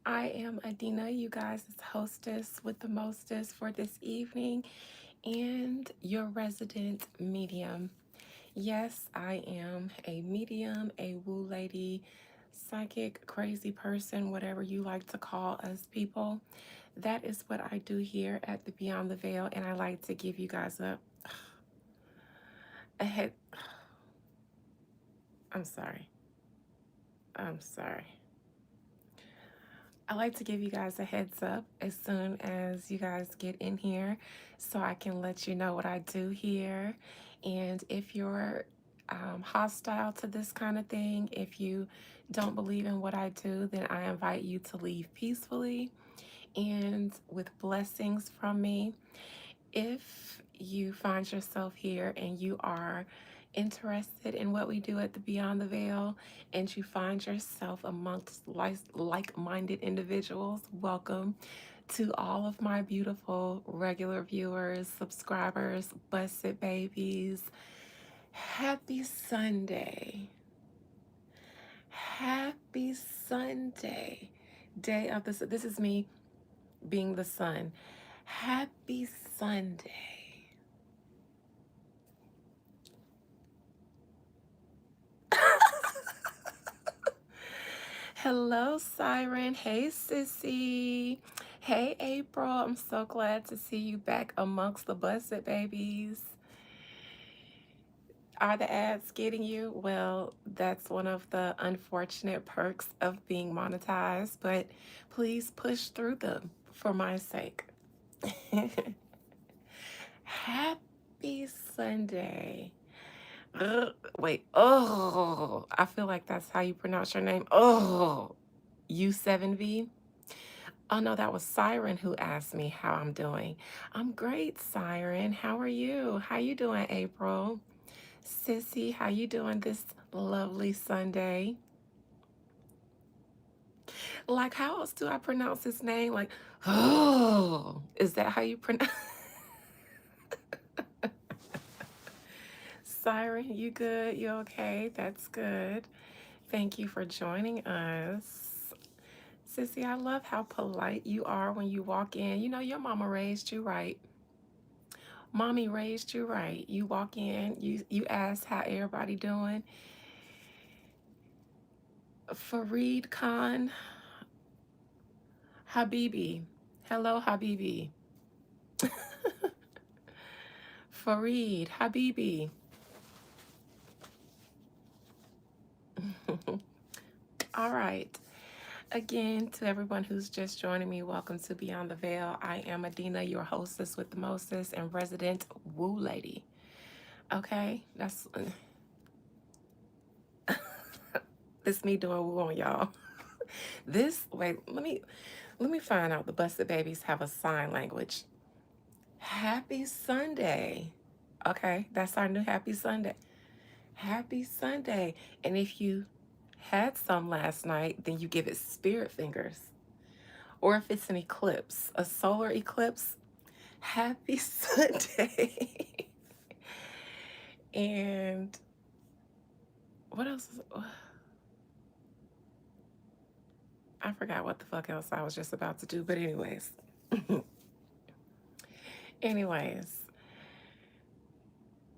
I am Adina, you guys' hostess with the mostest for this evening, and your resident medium. Yes, I am a medium, a woo lady, psychic, crazy person, whatever you like to call us people. That is what I do here at the Beyond the Veil, and I like to give you guys a head. I'm sorry. I'm sorry. I like to give you guys a heads up as soon as you guys get in here so I can let you know what I do here. And if you're hostile to this kind of thing, if you don't believe in what I do, then I invite you to leave peacefully and with blessings from me. If you find yourself here and you are interested in what we do at the Beyond the Veil and you find yourself amongst like minded individuals, welcome to all of my beautiful regular viewers, subscribers, busted babies. Happy Sunday. Happy Sunday. Day of the This is me being the sun. Happy Sunday. Hello, Siren. Hey, Sissy. Hey, April. I'm so glad to see you back amongst the busted babies. Are the ads getting you? Well, that's one of the unfortunate perks of being monetized, but please push through them for my sake. Happy Sunday. Wait. Oh, I feel like that's how you pronounce your name. Oh, U7V. Oh no, that was Siren who asked me how I'm doing. I'm great, Siren. How are you? How you doing, April? Sissy, how you doing this lovely Sunday? Like, how else do I pronounce his name? Like, oh, is that how you pronounce? Siren, you good? You okay? That's good. Thank you for joining us. Sissy, I love how polite you are when you walk in. You know, your mama raised you right. Mommy raised you right. You walk in, you ask how everybody doing. Fareed Khan, Habibi. Hello, Habibi. Fareed, Habibi. All right. Again, to everyone who's just joining me, welcome to Beyond the Veil. I am Adina, your hostess with the mostest and resident woo lady. Okay, that's this me doing woo on y'all. This wait, let me find out the busted babies have a sign language. Happy Sunday. Okay, that's our new happy Sunday. Happy Sunday. And if you had some last night, then you give it spirit fingers. Or if it's an eclipse, a solar eclipse, happy Sunday. And what else? I forgot what the fuck else I was just about to do. But anyways, anyways,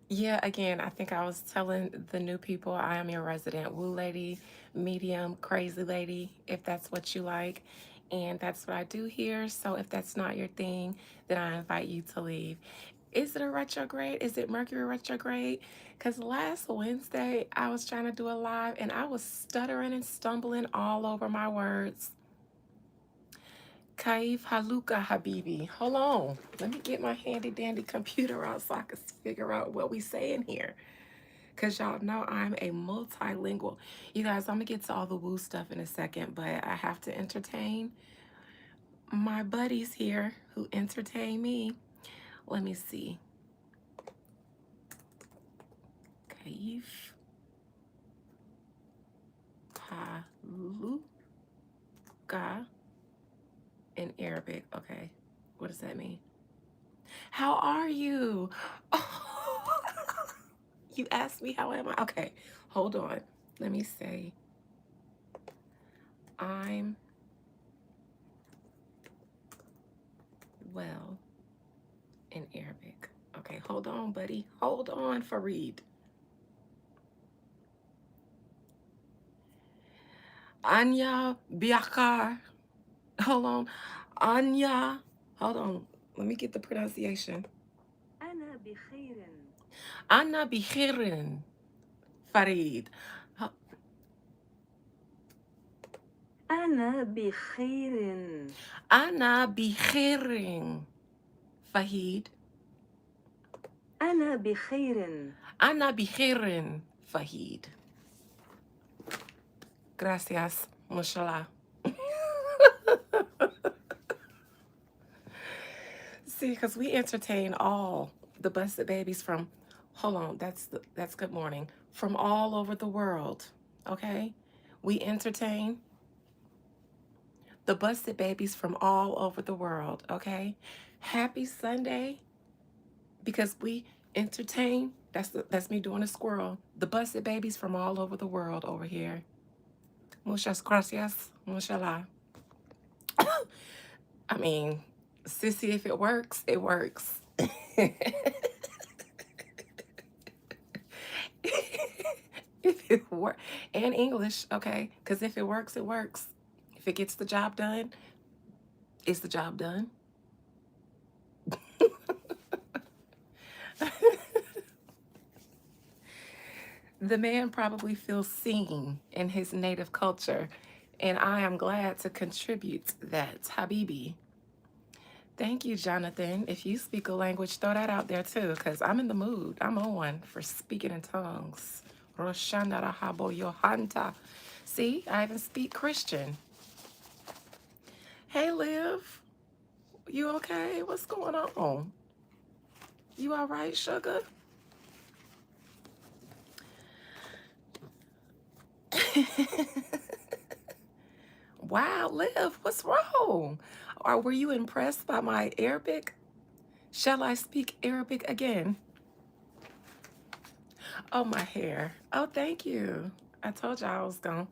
yeah, again, I think I was telling the new people I am your resident woo lady, medium, crazy lady, if that's what you like. And that's what I do here. So if that's not your thing, then I invite you to leave. Is it a retrograde? Is it Mercury retrograde? Because last Wednesday, I was trying to do a live and I was stuttering and stumbling all over my words. Kaif Haluka Habibi. Hold on. Let me get my handy dandy computer out so I can figure out what we saying here. Because y'all know I'm a multilingual. You guys, I'm going to get to all the woo stuff in a second, but I have to entertain my buddies here who entertain me. Let me see. Kaif Haluka in Arabic. Okay. What does that mean? How are you? Oh, you asked me how am I? Okay. Hold on. Let me say I'm well in Arabic. Okay, hold on, buddy. Hold on, Farid. Anya Biakar. Hold on. Anya. Hold on. Let me get the pronunciation. أنا بخير. Anna Bihirin. Farid. أنا بخير. Anna Bihirin. Fahid. أنا بخير. Anna Bihirin. Fahid. Gracias. Mashallah. See, because we entertain all the busted babies from, hold on, that's good morning, from all over the world. Okay, we entertain the busted babies from all over the world. Okay, happy Sunday, because we entertain. That's me doing a squirrel. The busted babies from all over the world over here. Muchas gracias, mashallah. I mean, sissy, if it works, it works. If it work and English, okay? Because if it works, it works. If it gets the job done, it's the job done. The man probably feels seen in his native culture, and I am glad to contribute that, Habibi. Thank you, Jonathan. If you speak a language, throw that out there too, because I'm in the mood. I'm on one for speaking in tongues. Roshana Rahabo Yohanta. See, I even speak Christian. Hey, Liv. You okay? What's going on? You all right, sugar? Wow, Liv, what's wrong? Or were you impressed by my Arabic? Shall I speak Arabic again? Oh, my hair. Oh, thank you. I told you I was going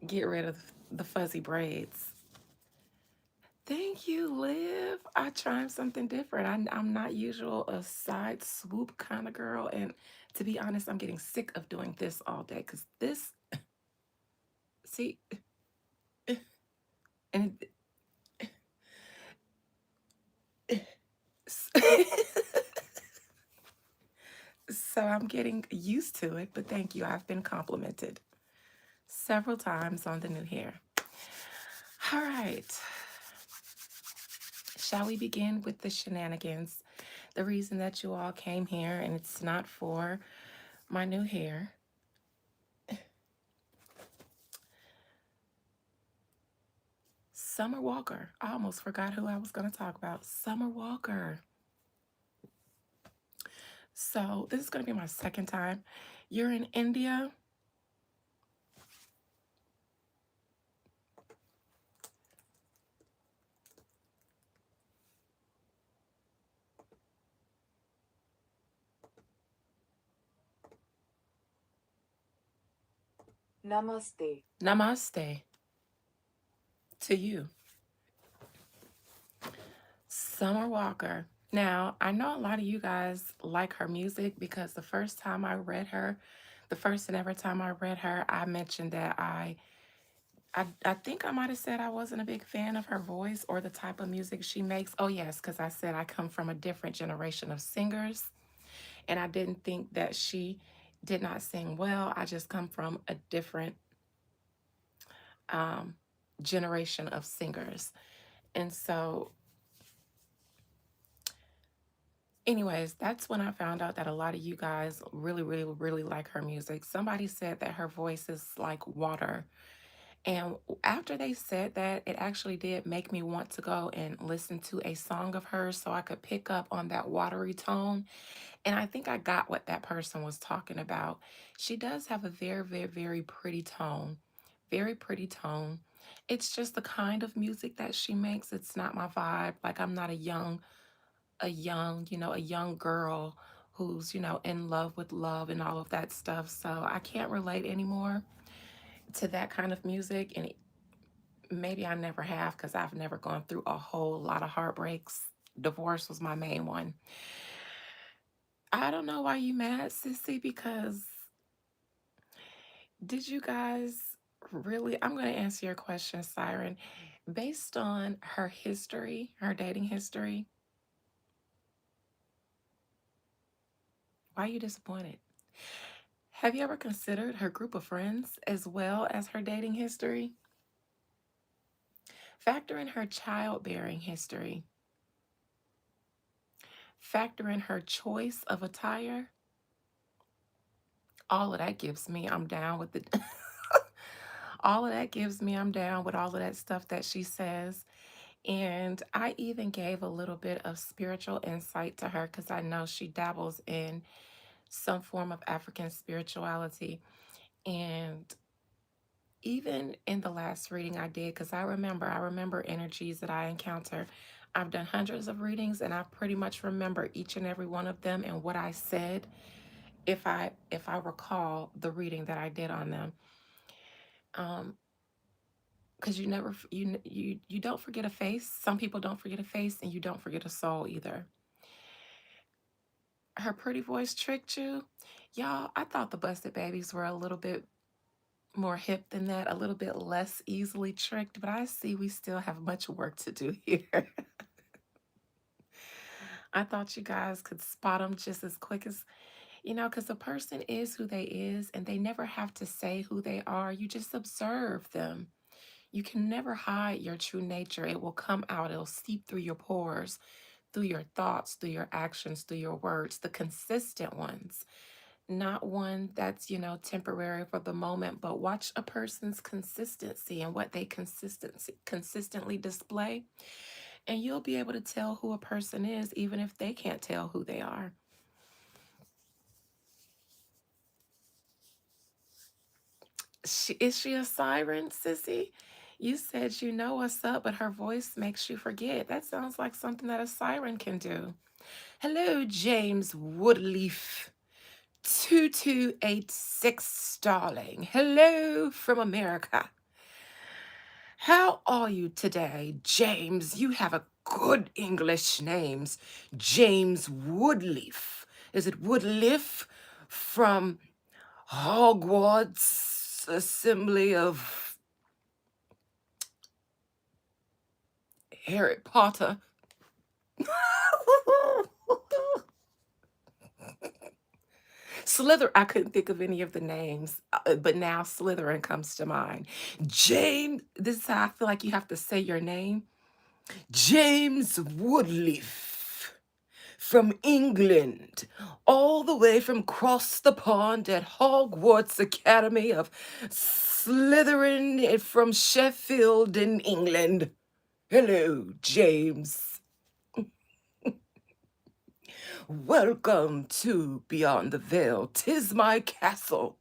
to get rid of the fuzzy braids. Thank you, Liv. I tried something different. I'm not usual a side swoop kind of girl. And to be honest, I'm getting sick of doing this all day because this, see, and so I'm getting used to it, but thank you. I've been complimented several times on the new hair. All right. Shall we begin with the shenanigans? The reason that you all came here, and it's not for my new hair. Summer Walker. I almost forgot who I was going to talk about. Summer Walker. So, this is going to be my second time. You're in India. Namaste. Namaste to you. Summer Walker. Now, I know a lot of you guys like her music because the first time I read her, the first and ever time I read her, I mentioned that I think I might have said I wasn't a big fan of her voice or the type of music she makes. Oh yes, because I said I come from a different generation of singers, and I didn't think that she did not sing well. I just come from a different um, generation of singers, and so anyways, that's when I found out that a lot of you guys really, really, really like her music. Somebody said that her voice is like water. And after they said that, it actually did make me want to go and listen to a song of hers so I could pick up on that watery tone. And I think I got what that person was talking about. She does have a very, very, very pretty tone. Very pretty tone. It's just the kind of music that she makes. It's not my vibe. Like I'm not a young girl who's, in love with love and all of that stuff. So I can't relate anymore to that kind of music. And maybe I never have because I've never gone through a whole lot of heartbreaks. Divorce was my main one. I don't know why you mad, sissy, because did you guys really? I'm going to answer your question, Siren. Based on her history, her dating history, why are you disappointed? Have you ever considered her group of friends as well as her dating history? Factor in her childbearing history. Factor in her choice of attire. All of that gives me, I'm down with it. All of that gives me, I'm down with all of that stuff that she says. And I even gave a little bit of spiritual insight to her because I know she dabbles in some form of African spirituality. And even in the last reading I did, because I remember energies that I encounter. I've done hundreds of readings and I pretty much remember each and every one of them and what I said if I recall the reading that I did on them. Um, because you never you don't forget a face. Some people don't forget a face, and you don't forget a soul either. Her pretty voice tricked you. Y'all, I thought the Busted Babies were a little bit more hip than that, a little bit less easily tricked, but I see we still have much work to do here. I thought you guys could spot them just as quick as, because a person is who they is, and they never have to say who they are. You just observe them. You can never hide your true nature. It will come out, it'll seep through your pores, through your thoughts, through your actions, through your words, the consistent ones. Not one that's, temporary for the moment, but watch a person's consistency and what they consistently display, and you'll be able to tell who a person is even if they can't tell who they are. Is she a siren, sissy? You said you know what's up, but her voice makes you forget. That sounds like something that a siren can do. Hello, James Woodleaf. 2286, darling. Hello from America. How are you today, James? You have a good English names. James Woodleaf. Is it Woodleaf from Hogwarts Assembly of Harry Potter? Slither, I couldn't think of any of the names, but now Slytherin comes to mind. James, this is how I feel like you have to say your name. James Woodleaf from England, all the way from across the pond at Hogwarts Academy of Slytherin from Sheffield in England. Hello, James. Welcome to Beyond the Veil. 'Tis my castle.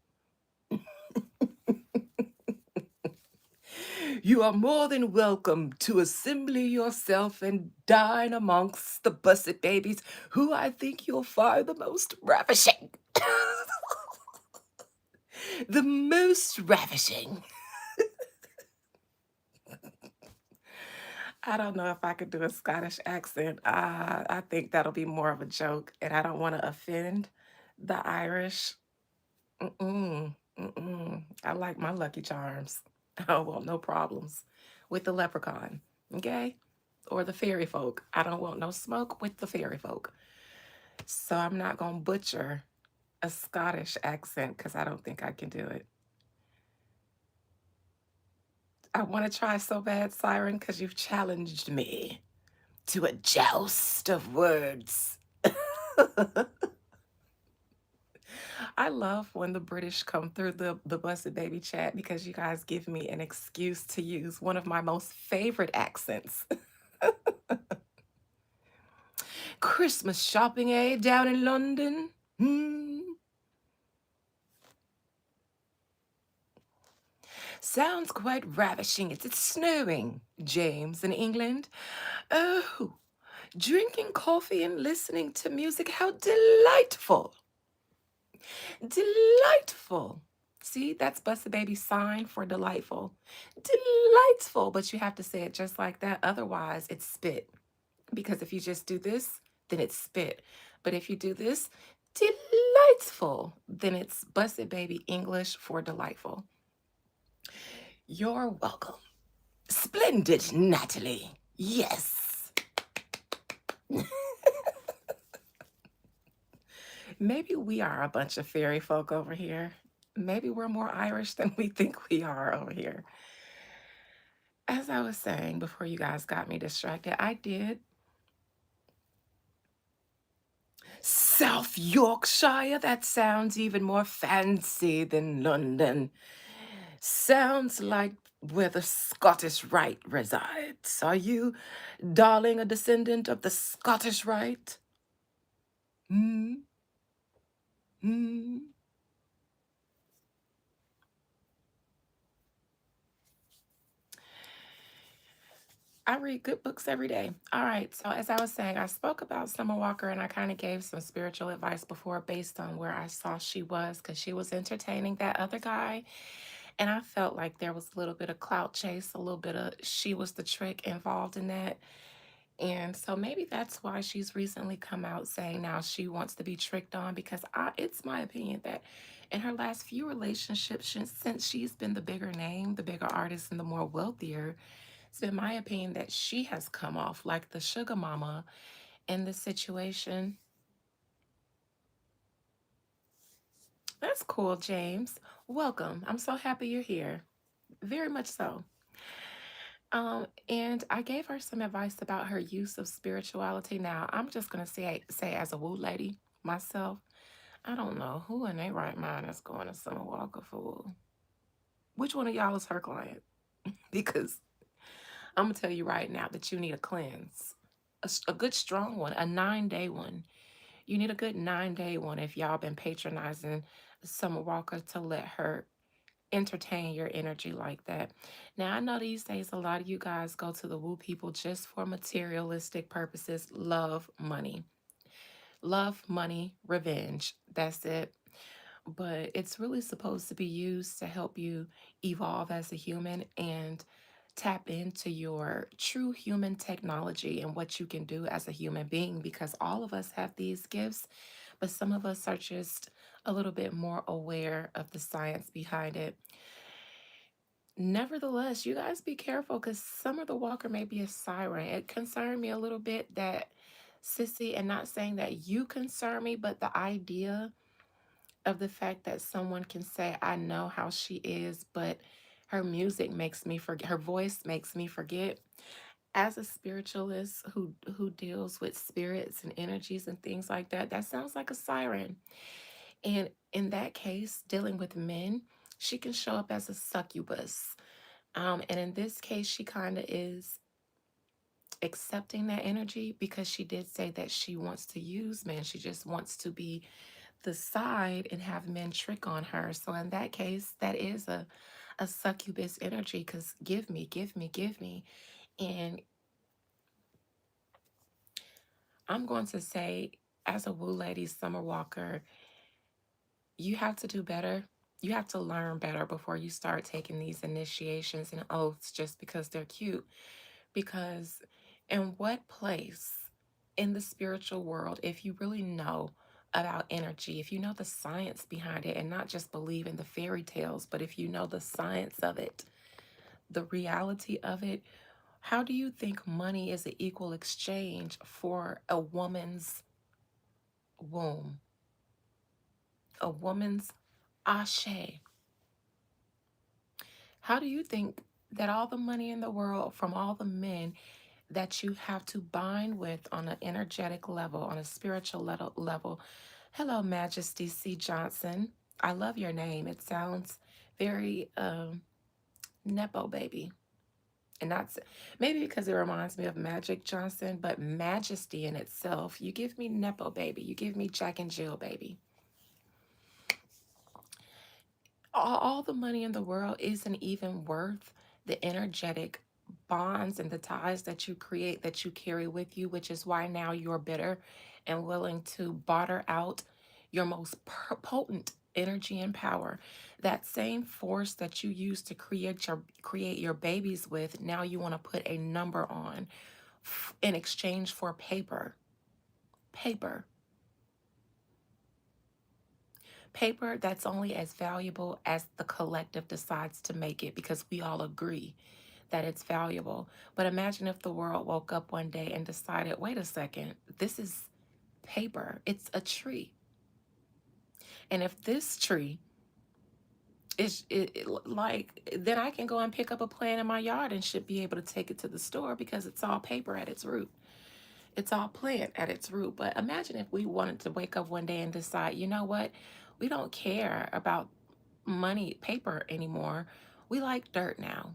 You are more than welcome to assemble yourself and dine amongst the Busset Babies, who I think you'll find the most ravishing. The most ravishing. I don't know if I could do a Scottish accent. I think that'll be more of a joke, and I don't want to offend the Irish. Mm-mm, mm-mm. I like my Lucky Charms. I don't want no problems with the leprechaun, okay? Or the fairy folk. I don't want no smoke with the fairy folk. So I'm not going to butcher a Scottish accent because I don't think I can do it. I want to try so bad, Siren, because you've challenged me to a joust of words. I love when the British come through the Blessed Baby chat because you guys give me an excuse to use one of my most favorite accents. Christmas shopping, eh, down in London? Hmm. Sounds quite ravishing. It's snowing, James, in England. Oh, drinking coffee and listening to music. How delightful! Delightful. See, that's Busta Baby's sign for delightful. Delightful, but you have to say it just like that. Otherwise, it's spit. Because if you just do this, then it's spit. But if you do this, delightful, then it's busted baby English for delightful. You're welcome. Splendid, Natalie. Yes. Maybe we are a bunch of fairy folk over here. Maybe we're more Irish than we think we are over here. As I was saying before you guys got me distracted, I did South Yorkshire. That sounds even more fancy than London. Sounds like where the Scottish Rite resides. Are you, darling, a descendant of the Scottish Rite? Hmm? Hmm? I read good books every day. All right. So, as I was saying, I spoke about Summer Walker and I kind of gave some spiritual advice before based on where I saw she was because she was entertaining that other guy. And I felt like there was a little bit of clout chase, a little bit of she was the trick involved in that. And so maybe that's why she's recently come out saying now she wants to be tricked on because it's my opinion that in her last few relationships, since she's been the bigger name, the bigger artist, and the more wealthier, it's been my opinion that she has come off like the sugar mama in this situation. That's cool, James. Welcome. I'm so happy you're here. Very much so. And I gave her some advice about her use of spirituality. Now, I'm just gonna say as a woo lady myself, I don't know who in their right mind is going to Summer Walker for woo. Which one of y'all is her client? Because I'm gonna tell you right now that you need a cleanse, a good strong one, a 9 day one. You need a good 9 day one if y'all been patronizing Summer Walker to let her entertain your energy like that. Now, I know these days a lot of you guys go to the woo people just for materialistic purposes, love, money, revenge. That's it. But it's really supposed to be used to help you evolve as a human and tap into your true human technology and what you can do as a human being because all of us have these gifts, but some of us are just a little bit more aware of the science behind it. Nevertheless, you guys be careful because Summer the Walker may be a siren. It concerned me a little bit that Sissy, and not saying that you concern me, but the idea of the fact that someone can say, I know how she is, but her music makes me forget, her voice makes me forget. As a spiritualist who deals with spirits and energies and things like that, that sounds like a siren. And in that case, dealing with men, she can show up as a succubus. And in this case, she kind of is accepting that energy because she did say that she wants to use men. She just wants to be the side and have men trick on her. So in that case, that is a succubus energy because give me, give me, give me. And I'm going to say, as a woo lady, Summer Walker, you have to do better. You have to learn better before you start taking these initiations and oaths just because they're cute. Because in what place in the spiritual world, if you really know about energy, if you know the science behind it and not just believe in the fairy tales, but if you know the science of it, the reality of it, how do you think money is an equal exchange for a woman's womb, a woman's ashe? How do you think that all the money in the world from all the men that you have to bind with on an energetic level, on a spiritual level. Hello, Majesty C. Johnson. I love your name. It sounds very Nepo baby. And that's maybe because it reminds me of Magic Johnson, but Majesty in itself, you give me Nepo baby. You give me Jack and Jill baby. All the money in the world isn't even worth the energetic bonds and the ties that you create, that you carry with you, which is why now you're bitter and willing to barter out your most potent energy and power. That same force that you use to create your babies with, now you want to put a number on in exchange for paper. Paper. Paper that's only as valuable as the collective decides to make it because we all agree that it's valuable. But imagine if the world woke up one day and decided, wait a second, this is paper, it's a tree. And if this tree like, then I can go and pick up a plant in my yard and should be able to take it to the store because it's all paper at its root. It's all plant at its root. But imagine if we wanted to wake up one day and decide, you know what? We don't care about money, paper anymore. We like dirt now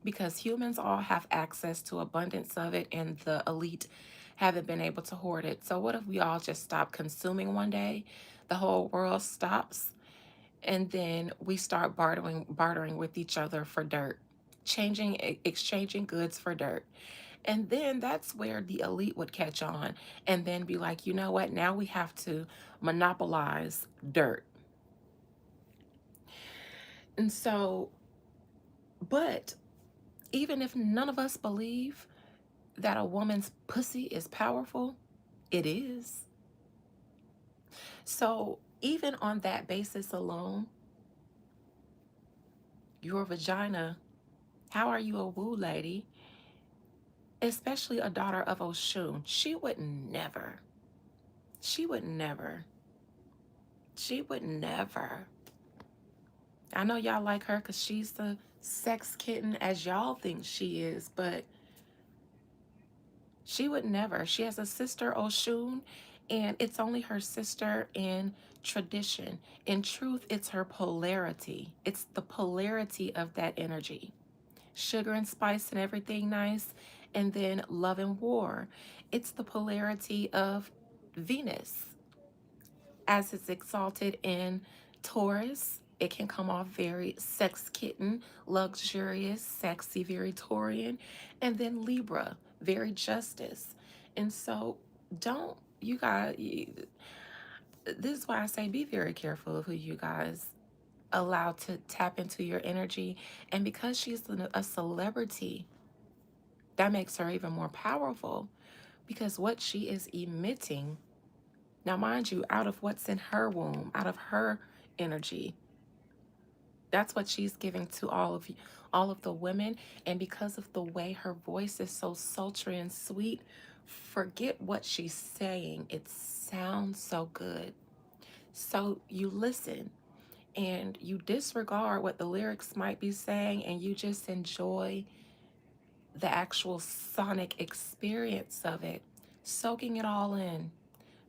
because humans all have access to abundance of it and the elite haven't been able to hoard it. So what if we all just stop consuming one day? The whole world stops and then we start bartering with each other for dirt, exchanging goods for dirt. And then that's where the elite would catch on and then be like, you know what? Now we have to monopolize dirt. And so, but even if none of us believe that a woman's pussy is powerful, it is. So, even on that basis alone, your vagina, how are you a woo lady, especially a daughter of Oshun? She would never, she would never. I know y'all like her because she's the sex kitten as y'all think she is, but she would never. She has a sister, Oshun, and it's only her sister in tradition. In truth, it's her polarity. It's the polarity of that energy. Sugar and spice and everything nice, and then love and war. It's the polarity of Venus as it's exalted in Taurus. It can come off very sex kitten, luxurious, sexy, very Taurian, and then Libra, very justice. And so, don't you guys? This is why I say be very careful of who you guys allow to tap into your energy. And because she's a celebrity, that makes her even more powerful because what she is emitting, now, mind you, out of what's in her womb, out of her energy, that's what she's giving to all of you, all of the women. And because of the way her voice is so sultry and sweet, forget what she's saying. It sounds so good. So you listen and you disregard what the lyrics might be saying and you just enjoy the actual sonic experience of it, soaking it all in,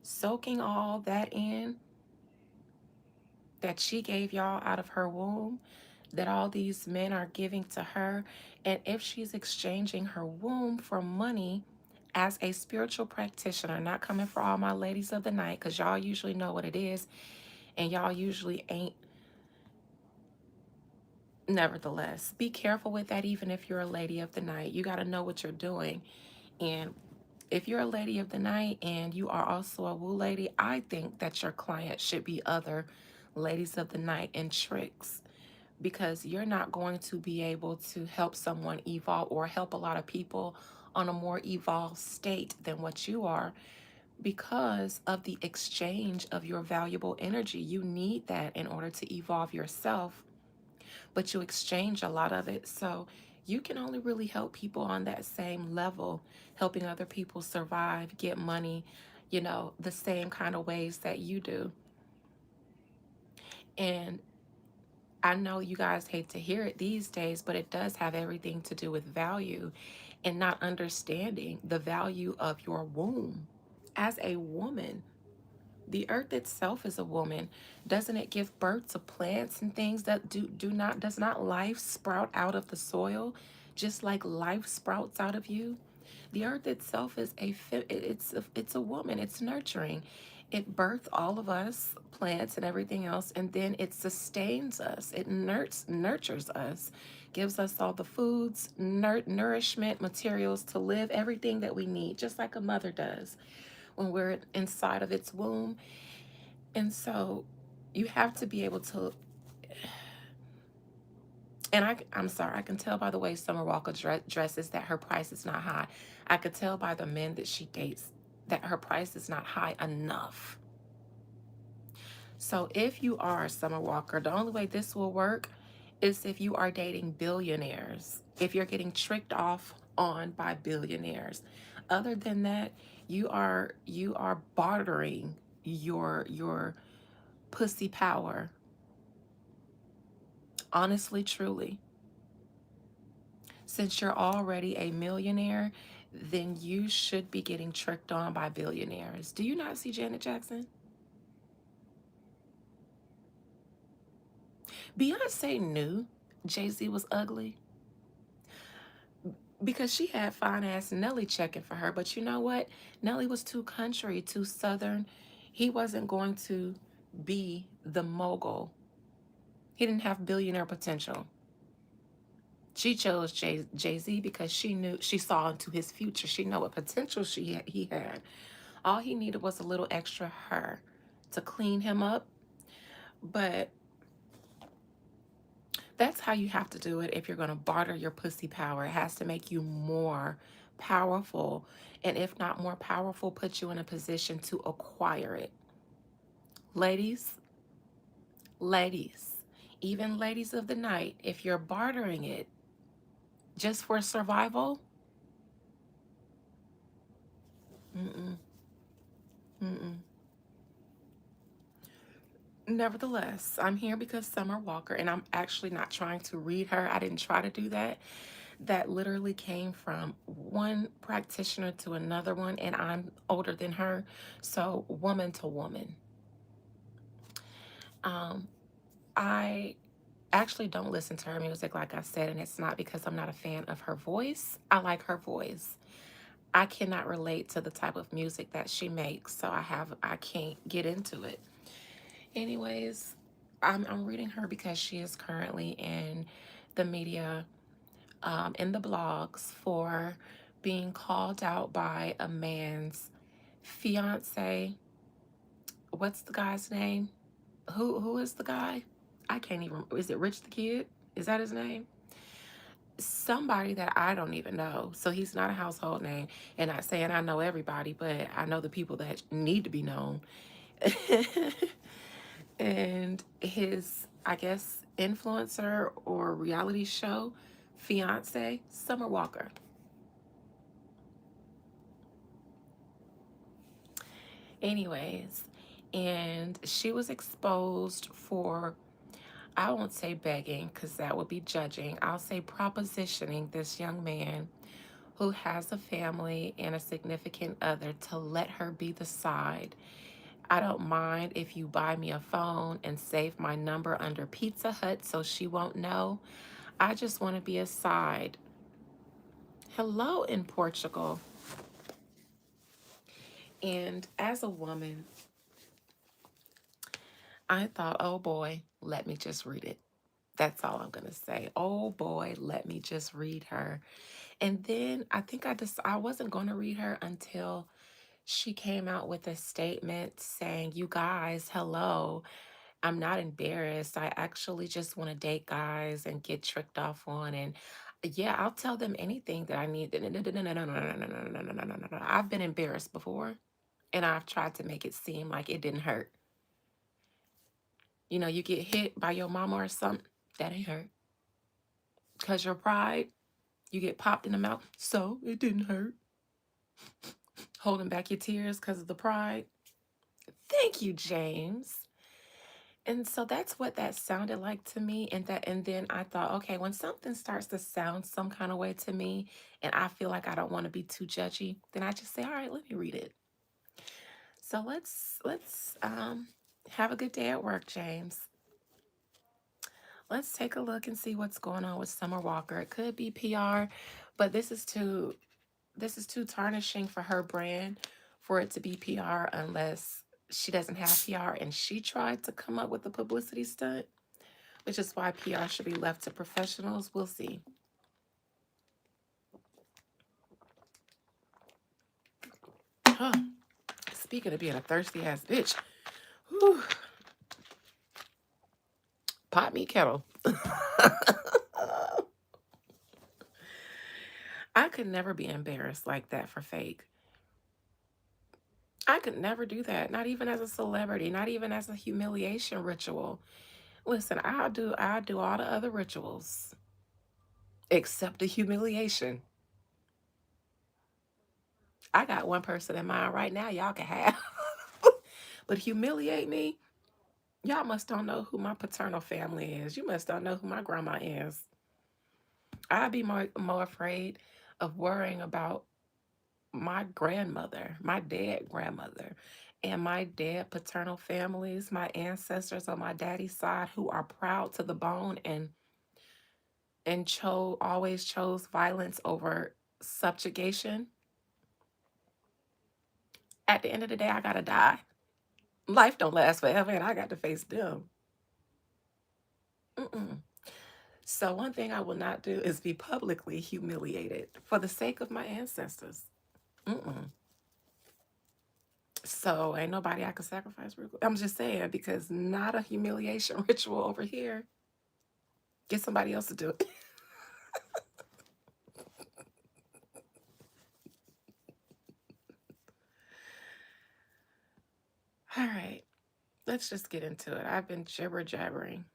soaking all that in that she gave y'all out of her womb, that all these men are giving to her. And if she's exchanging her womb for money as a spiritual practitioner, not coming for all my ladies of the night, because y'all usually know what it is, and y'all usually ain't. Nevertheless, be careful with that, even if you're a lady of the night. You got to know what you're doing. And if you're a lady of the night and you are also a woo lady, I think that your client should be other ladies of the night and tricks because you're not going to be able to help someone evolve or help a lot of people on a more evolved state than what you are because of the exchange of your valuable energy. You need that in order to evolve yourself, but you exchange a lot of it. So you can only really help people on that same level, helping other people survive, get money, the same kind of ways that you do. And I know you guys hate to hear it these days, but it does have everything to do with value and not understanding the value of your womb. As a woman, the earth itself is a woman. Doesn't it give birth to plants and things that does not life sprout out of the soil just like life sprouts out of you? The earth itself is it's a woman. It's nurturing. It births all of us, plants and everything else, and then it sustains us. It nurtures us, gives us all the foods, nourishment, materials to live, everything that we need, just like a mother does when we're inside of its womb. And so you have to be able to And I'm sorry, I can tell by the way Summer Walker dresses that her price is not high. I could tell by the men that she dates that her price is not high enough. So if you are a Summer Walker, the only way this will work is if you are dating billionaires, if you're getting tricked off on by billionaires. Other than that, you are bartering your pussy power. Honestly, truly. Since you're already a millionaire, then you should be getting tricked on by billionaires. Do you not see Janet Jackson? Beyonce knew Jay-Z was ugly because she had fine ass Nelly checking for her. But you know what? Nelly was too country, too southern. He wasn't going to be the mogul. He didn't have billionaire potential. She chose Jay-Z because she saw into his future. She knew what potential he had. All he needed was a little extra her to clean him up. But that's how you have to do it if you're going to barter your pussy power. It has to make you more powerful. And if not more powerful, put you in a position to acquire it. Ladies, ladies, even ladies of the night, if you're bartering it just for survival, mm-mm, mm-mm. Nevertheless, I'm here because Summer Walker, and I'm actually not trying to read her. I didn't try to do that. That literally came from one practitioner to another one, and I'm older than her, so woman to woman. Um, I actually don't listen to her music, like I said, and it's not because I'm not a fan of her voice. I like her voice. I cannot relate to the type of music that she makes, so I can't get into it. Anyways, I'm reading her because she is currently in the media, in the blogs for being called out by a man's fiance. What's the guy's name? Who is the guy? I can't even. Is it Rich the Kid? Is that his name? Somebody that I don't even know. So he's not a household name. And not saying I know everybody, but I know the people that need to be known. And his, I guess, influencer or reality show fiance, Summer Walker. Anyways, and she was exposed for, I won't say begging because that would be judging. I'll say propositioning this young man who has a family and a significant other to let her be the side. I don't mind if you buy me a phone and save my number under Pizza Hut so she won't know. I just want to be a side. Hello in Portugal. And as a woman, I thought, oh boy, let me just read it. That's all I'm going to say. Oh boy, let me just read her. And then I think I wasn't going to read her until she came out with a statement saying, "You guys, hello. I'm not embarrassed. I actually just want to date guys and get tricked off on, and yeah, I'll tell them anything that I need." No, no, no, no, no, no, no, no, no, no, no, no, no, no, no. I've been embarrassed before, and I've tried to make it seem like it didn't hurt. You know, you get hit by your mama or something, that ain't hurt. Because your pride, you get popped in the mouth, so it didn't hurt. Holding back your tears because of the pride. Thank you, James. And so that's what that sounded like to me. And then I thought, okay, when something starts to sound some kind of way to me and I feel like I don't want to be too judgy, then I just say, all right, let me read it. So let's have a good day at work, James. Let's take a look and see what's going on with Summer Walker. It could be PR, but this is too tarnishing for her brand for it to be PR unless she doesn't have PR and she tried to come up with a publicity stunt, which is why PR should be left to professionals. We'll see. Huh. Speaking of being a thirsty ass bitch, whew, pot me kettle. could never be embarrassed like that for fake. I could never do that, not even as a celebrity, not even as a humiliation ritual. Listen, I'll do all the other rituals except the humiliation. I got one person in mind right now y'all can have. But humiliate me, y'all must don't know who my paternal family is. You must don't know who my grandma is. I'd be more afraid of worrying about my grandmother, my dead grandmother, and my dead paternal families, my ancestors on my daddy's side who are proud to the bone and always chose violence over subjugation. At the end of the day, I gotta die. Life don't last forever, and I got to face them. Mm-mm. So one thing I will not do is be publicly humiliated for the sake of my ancestors. Mm-mm. So ain't nobody I can sacrifice real quick. I'm just saying because not a humiliation ritual over here. Get somebody else to do it. All right, let's just get into it. I've been jibber jabbering.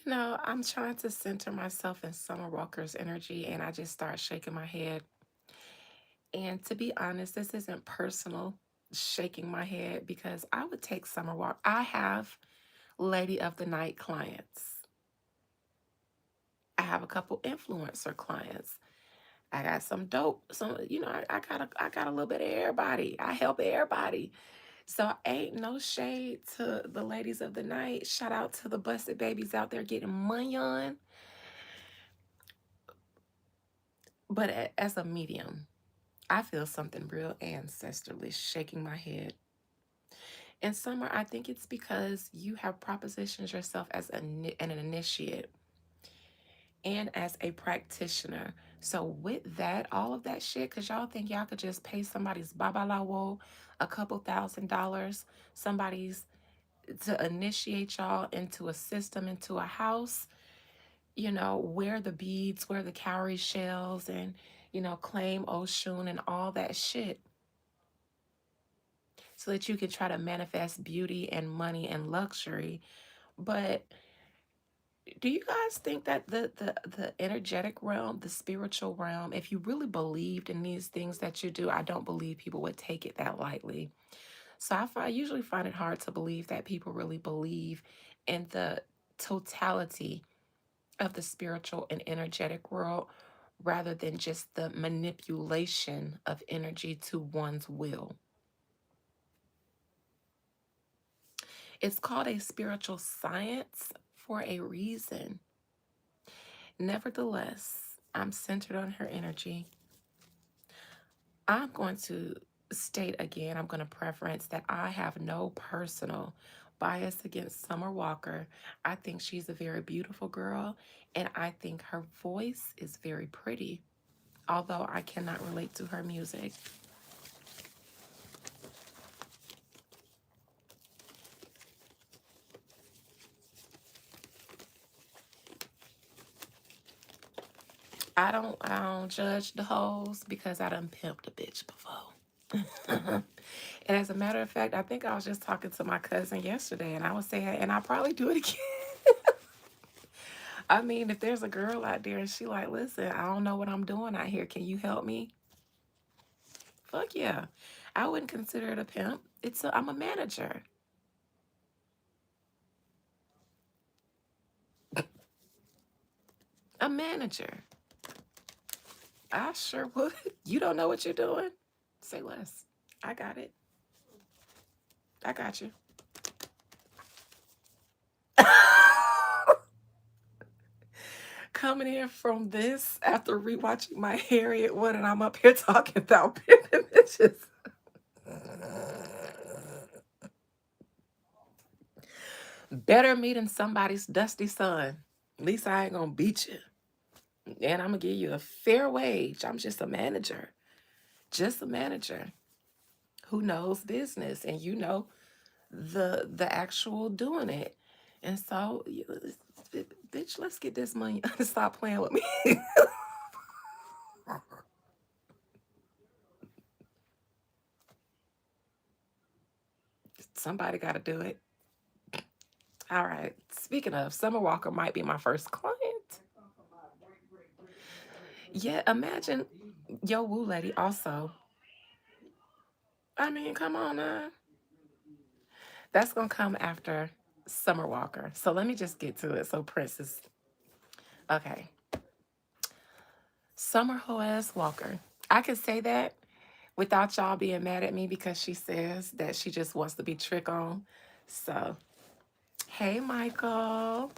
I'm trying to center myself in Summer Walker's energy, and I just start shaking my head. And to be honest, this isn't personal, shaking my head, because I would take Summer Walker. I have Lady of the Night clients. I have a couple influencer clients. I got some dope, I got a little bit of everybody. I help everybody. So ain't no shade to the ladies of the night. Shout out to the busted babies out there getting money on. But as a medium, I feel something real ancestrally shaking my head. In summer, I think it's because you have propositioned yourself as an initiate and as a practitioner. So with that, all of that shit, because y'all think y'all could just pay somebody's babalawo a couple $1,000s, somebody's to initiate y'all into a system, into a house, wear the beads, wear the cowrie shells, and, claim Oshun and all that shit so that you can try to manifest beauty and money and luxury. But do you guys think that the energetic realm, the spiritual realm, if you really believed in these things that you do, I don't believe people would take it that lightly. So I usually find it hard to believe that people really believe in the totality of the spiritual and energetic world rather than just the manipulation of energy to one's will. It's called a spiritual science for a reason. Nevertheless, I'm centered on her energy. I'm going to state again, I'm going to preference that I have no personal bias against Summer Walker. I think she's a very beautiful girl, and I think her voice is very pretty, although I cannot relate to her music. I don't judge the hoes because I done pimped a bitch before. And as a matter of fact, I think I was just talking to my cousin yesterday and I was saying, and I'll probably do it again. I mean, if there's a girl out there and she like, listen, I don't know what I'm doing out here. Can you help me? Fuck yeah. I wouldn't consider it a pimp. I'm a manager. A manager. I sure would. You don't know what you're doing? Say less. I got it. I got you. Coming in from this after rewatching my Harriet one, and I'm up here talking about pimping bitches. Better me than somebody's dusty son. At least I ain't gonna beat you. And I'm gonna give you a fair wage. I'm just a manager. Just a manager. who knows business, and you know the actual doing it. And so, bitch, let's get this money. Stop playing with me. Somebody got to do it. All right. Speaking of, Summer Walker might be my first client. Yeah, imagine yo woo lady also. I mean, come on now. That's gonna come after Summer Walker. So let me just get to it. So Princess, okay, Summer Hoaz Walker. I can say that without y'all being mad at me because she says that she just wants to be trick on. So, hey Michael,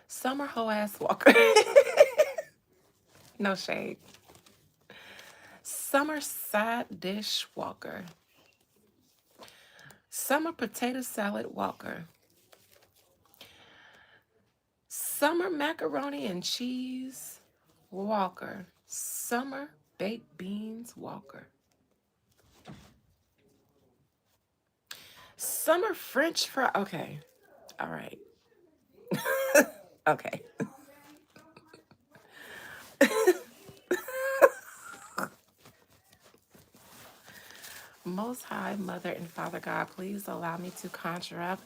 Summer Hoaz Walker. No shade. Summer side dish Walker. Summer potato salad Walker. Summer macaroni and cheese Walker. Summer baked beans Walker. Summer French fry. Okay. All right. Okay. Most High Mother and Father God, please allow me to conjure up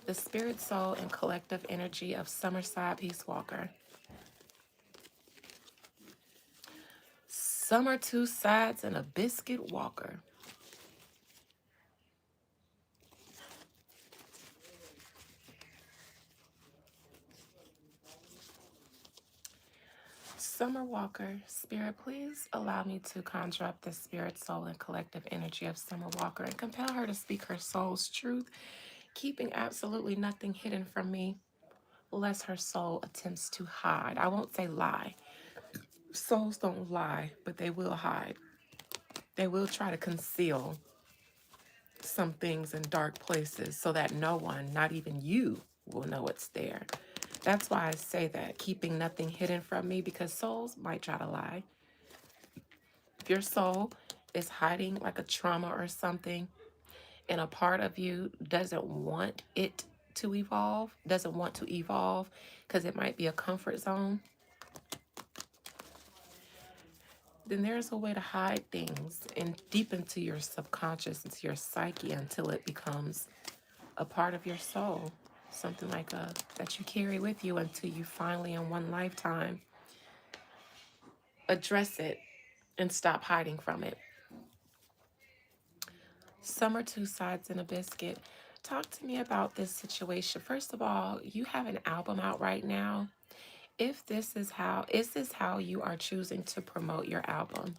the spirit, soul, and collective energy of Summerside Peace Walker. Summer two sides and a biscuit Walker. Summer Walker, Spirit, please allow me to conjure up the spirit, soul, and collective energy of Summer Walker and compel her to speak her soul's truth, keeping absolutely nothing hidden from me, lest her soul attempts to hide. I won't say lie. Souls don't lie, but they will hide. They will try to conceal some things in dark places so that no one, not even you, will know it's there. That's why I say that, keeping nothing hidden from me, because souls might try to lie. If your soul is hiding like a trauma or something, and a part of you doesn't want it to evolve, doesn't want to evolve because it might be a comfort zone, then there's a way to hide things and deep into your subconscious, into your psyche until it becomes a part of your soul, something like a that you carry with you until you finally in one lifetime address it and stop hiding from it. Summer two sides in a biscuit. Talk to me about this situation. First of all, you have an album out right now. If this is how, is this how you are choosing to promote your album?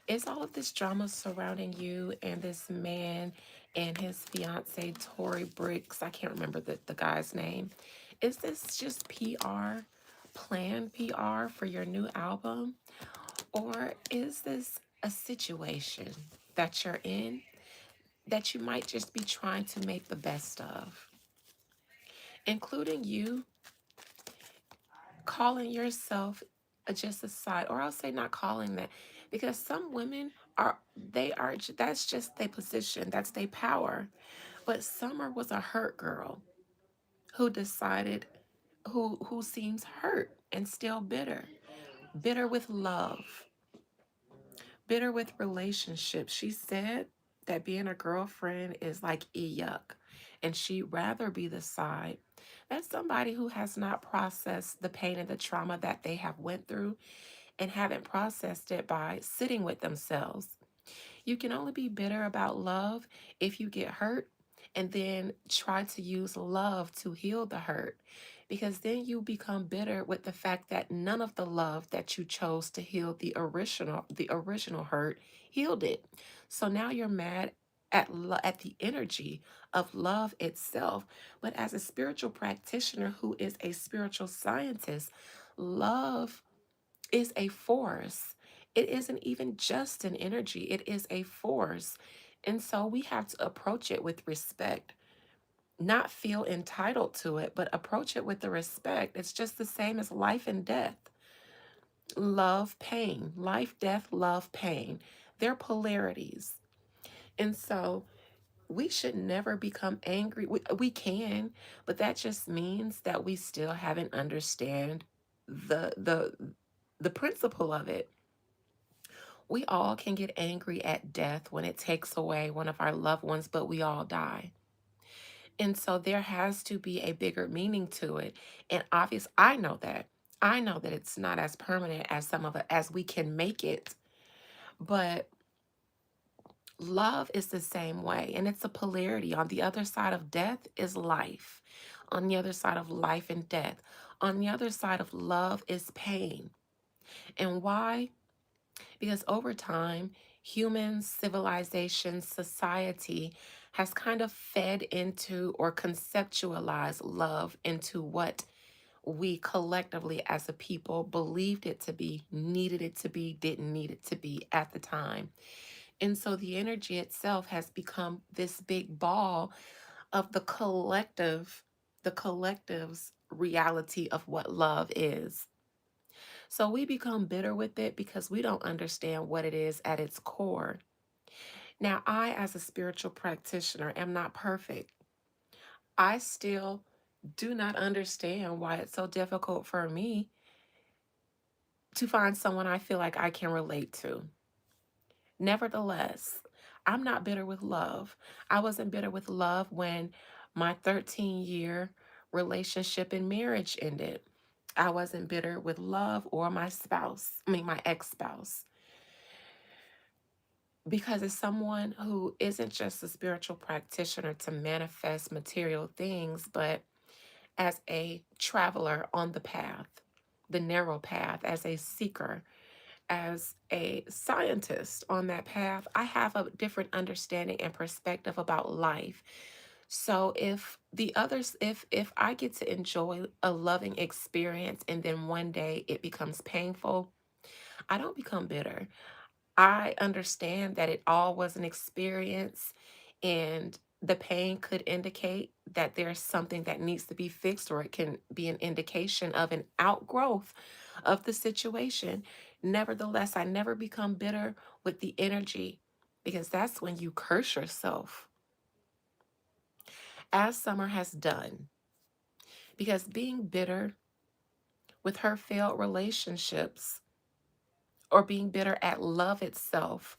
Is all of this drama surrounding you and this man and his fiance, Tori Bricks, I can't remember the guy's name. Is this just PR, planned PR for your new album? Or is this a situation that you're in that you might just be trying to make the best of? Including you calling yourself just a side, or I'll say not calling that, because some women are, that's just their position, that's their power. But Summer was a hurt girl who decided, who seems hurt and still bitter, bitter with love, bitter with relationships. She said that being a girlfriend is like yuck, and she'd rather be the side. That's somebody who has not processed the pain and the trauma that they have went through and haven't processed it by sitting with themselves. You can only be bitter about love if you get hurt and then try to use love to heal the hurt. Because then you become bitter with the fact that none of the love that you chose to heal the original hurt healed it. So now you're mad at the energy of love itself. But as a spiritual practitioner who is a spiritual scientist, love is a force. It isn't even just an energy, it is a force. And so we have to approach it with respect, not feel entitled to it, but approach it with the respect. It's just the same as life and death, love, pain, life, death, love, pain. They're polarities. And so we should never become angry. We can, but that just means that we still haven't understand the principle of it. We all can get angry at death when it takes away one of our loved ones, but we all die. And so there has to be a bigger meaning to it. And obvious, I know that. I know that it's not as permanent as some of it as we can make it, but love is the same way, and it's a polarity. On the other side of death is life. On the other side of life and death. On the other side of love is pain. And why? Because over time, humans, civilization, society has kind of fed into or conceptualized love into what we collectively as a people believed it to be, needed it to be, didn't need it to be at the time. And so the energy itself has become this big ball of the collective's reality of what love is. So we become bitter with it because we don't understand what it is at its core. Now, I, as a spiritual practitioner, am not perfect. I still do not understand why it's so difficult for me to find someone I feel like I can relate to. Nevertheless, I'm not bitter with love. I wasn't bitter with love when my 13-year relationship and marriage ended. I wasn't bitter with love or my spouse, I mean, my ex spouse. Because as someone who isn't just a spiritual practitioner to manifest material things, but as a traveler on the path, the narrow path, as a seeker, as a scientist on that path, I have a different understanding and perspective about life. So if I get to enjoy a loving experience and then one day it becomes painful, I don't become bitter. I understand that it all was an experience and the pain could indicate that there's something that needs to be fixed, or it can be an indication of an outgrowth of the situation. Nevertheless, I never become bitter with the energy because that's when you curse yourself, as Summer has done. Because being bitter with her failed relationships or being bitter at love itself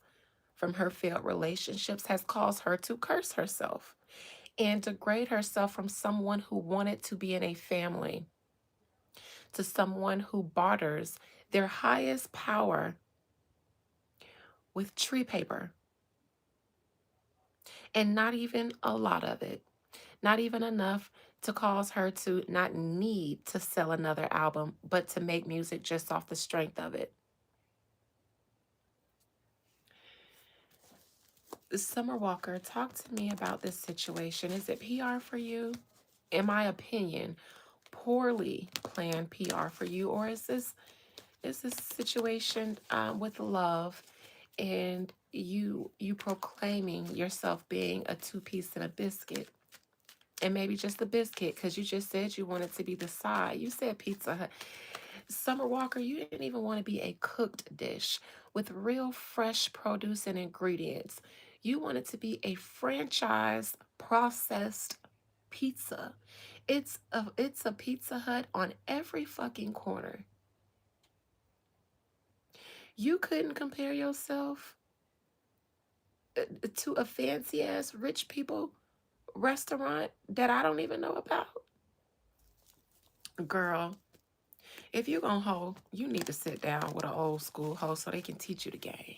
from her failed relationships has caused her to curse herself and degrade herself from someone who wanted to be in a family to someone who barters their highest power with tree paper, and not even a lot of it, not even enough to cause her to not need to sell another album, but to make music just off the strength of it. Summer Walker, talk to me about this situation. Is it PR for you? In my opinion, poorly planned PR for you, or is this situation with love and you proclaiming yourself being a two-piece and a biscuit, and maybe just a biscuit because you just said you wanted to be the side. You said Pizza Hut. Summer Walker, you didn't even want to be a cooked dish with real fresh produce and ingredients. You wanted to be a franchise processed pizza. It's a Pizza Hut on every fucking corner. You couldn't compare yourself to a fancy ass rich people restaurant that I don't even know about. Girl, if you're gonna hold, you need to sit down with an old school host so they can teach you the game.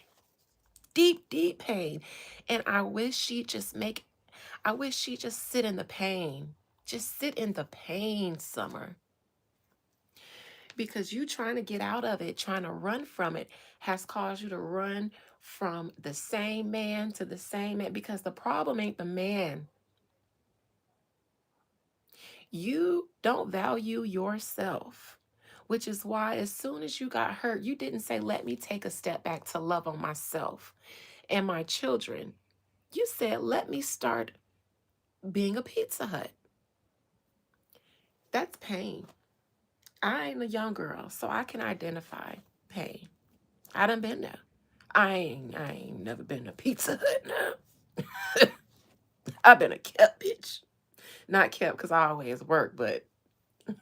Deep, deep pain. And I wish she'd just sit in the pain. Just sit in the pain, Summer. Because you trying to get out of it, trying to run from it, has caused you to run from the same man to the same man. Because the problem ain't the man. You don't value yourself, which is why as soon as you got hurt, you didn't say, let me take a step back to love on myself and my children. You said, let me start being a Pizza Hut. That's pain. I ain't a young girl, so I can identify pain. I done been there. I ain't never been to Pizza Hut now. I've been a kept bitch. Not kept because I always work, but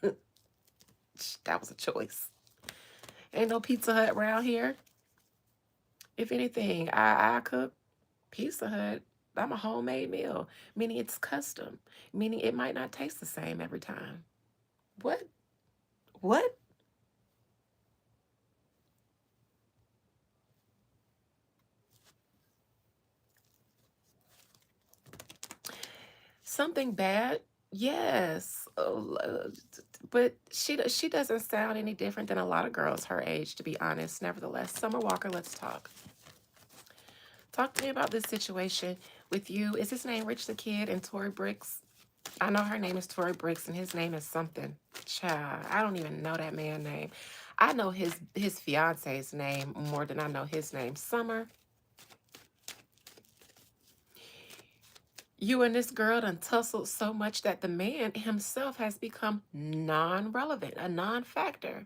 that was a choice. Ain't no Pizza Hut around here. If anything, I cook Pizza Hut. I'm a homemade meal, meaning it's custom, meaning it might not taste the same every time. What? What? Something bad? Yes. But she doesn't sound any different than a lot of girls her age, to be honest. Nevertheless, Summer Walker, let's talk. Talk to me about this situation with you. Is his name Rich the Kid and Tory Bricks? I know her name is Tory Bricks and his name is something. Child, I don't even know that man's name. I know his fiance's name more than I know his name. Summer, you and this girl done tussled so much that the man himself has become non-relevant, a non-factor.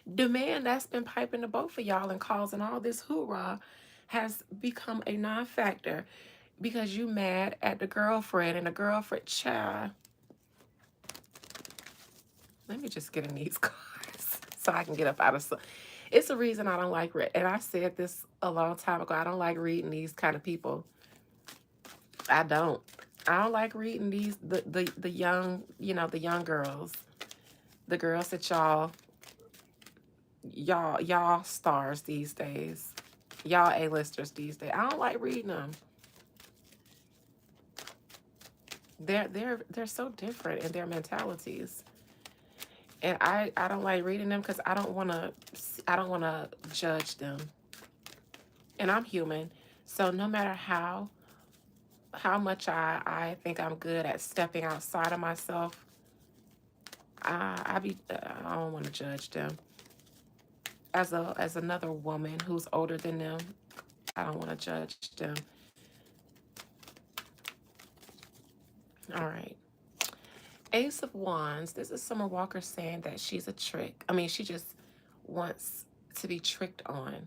The man that's been piping to both of y'all and causing all this hoorah has become a non-factor because you mad at the girlfriend and the girlfriend child. Let me just get in these cards so I can get up out of some. It's a reason I don't like read, and I said this a long time ago. I don't like reading these kind of people. I don't. I don't like reading these the young, the young girls, the girls that y'all stars these days, y'all A-listers these days. I don't like reading them. They're so different in their mentalities, and I don't like reading them because I don't want to judge them, and I'm human, so no matter how much I think I'm good at stepping outside of myself, I don't want to judge them. As another woman who's older than them, I don't want to judge them. All right. Ace of Wands. This is Summer Walker saying that she's a trick. I mean, she just wants to be tricked on.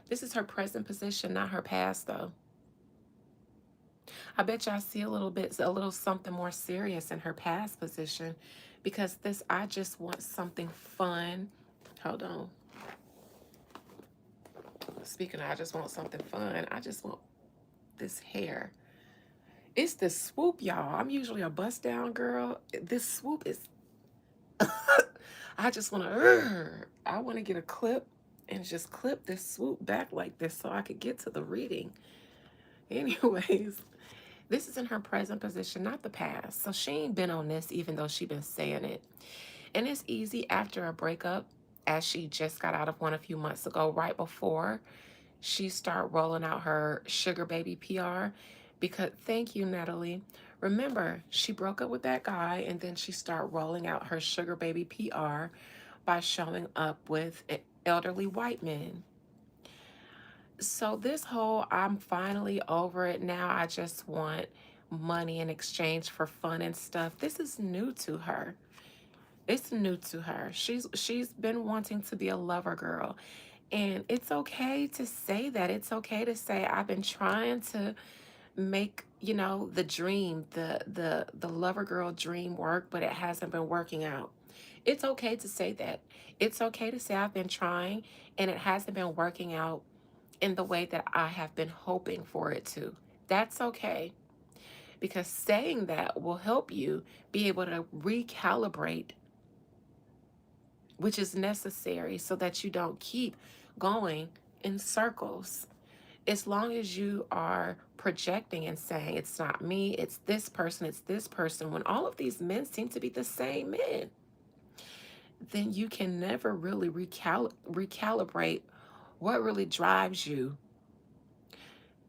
This is her present position, not her past, though. I bet y'all see a little something more serious in her past position because this, I just want something fun. Hold on. Speaking of, I just want something fun. I just want this hair. It's the swoop, y'all. I'm usually a bust down girl. This swoop is, I just want to, I want to get a clip and just clip this swoop back like this so I could get to the reading. Anyways, this is in her present position, not the past. So she ain't been on this even though she been saying it. And it's easy after a breakup, as she just got out of one a few months ago, right before she start rolling out her sugar baby PR. Because thank you, Natalie. Remember, she broke up with that guy and then she started rolling out her sugar baby PR by showing up with elderly white men. So this whole I'm finally over it now, I just want money in exchange for fun and stuff. This is new to her. It's new to her. She's been wanting to be a lover girl. And it's okay to say that. It's okay to say I've been trying to make, the dream, the lover girl dream work, but it hasn't been working out. It's okay to say that. It's okay to say I've been trying and it hasn't been working out in the way that I have been hoping for it to. That's okay because saying that will help you be able to recalibrate, which is necessary so that you don't keep going in circles. As long as you are projecting and saying, it's not me, it's this person, when all of these men seem to be the same men, then you can never really recalibrate what really drives you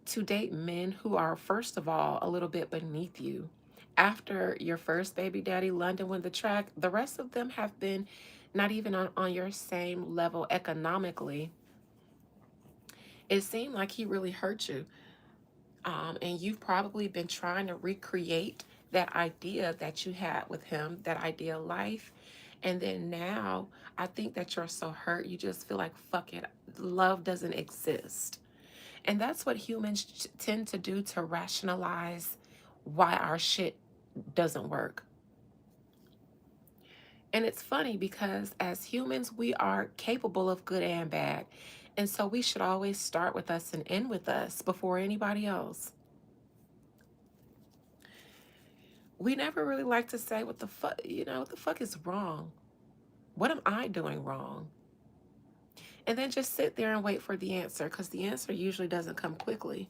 to date men who are, first of all, a little bit beneath you. After your first baby daddy, London won the track, the rest of them have been not even on your same level economically. It seemed like he really hurt you. And you've probably been trying to recreate that idea that you had with him, that ideal life. And then now, I think that you're so hurt, you just feel like, fuck it, love doesn't exist. And that's what humans tend to do to rationalize why our shit doesn't work. And it's funny because as humans, we are capable of good and bad. And so we should always start with us and end with us before anybody else. We never really like to say what the fuck, what the fuck is wrong? What am I doing wrong? And then just sit there and wait for the answer because the answer usually doesn't come quickly.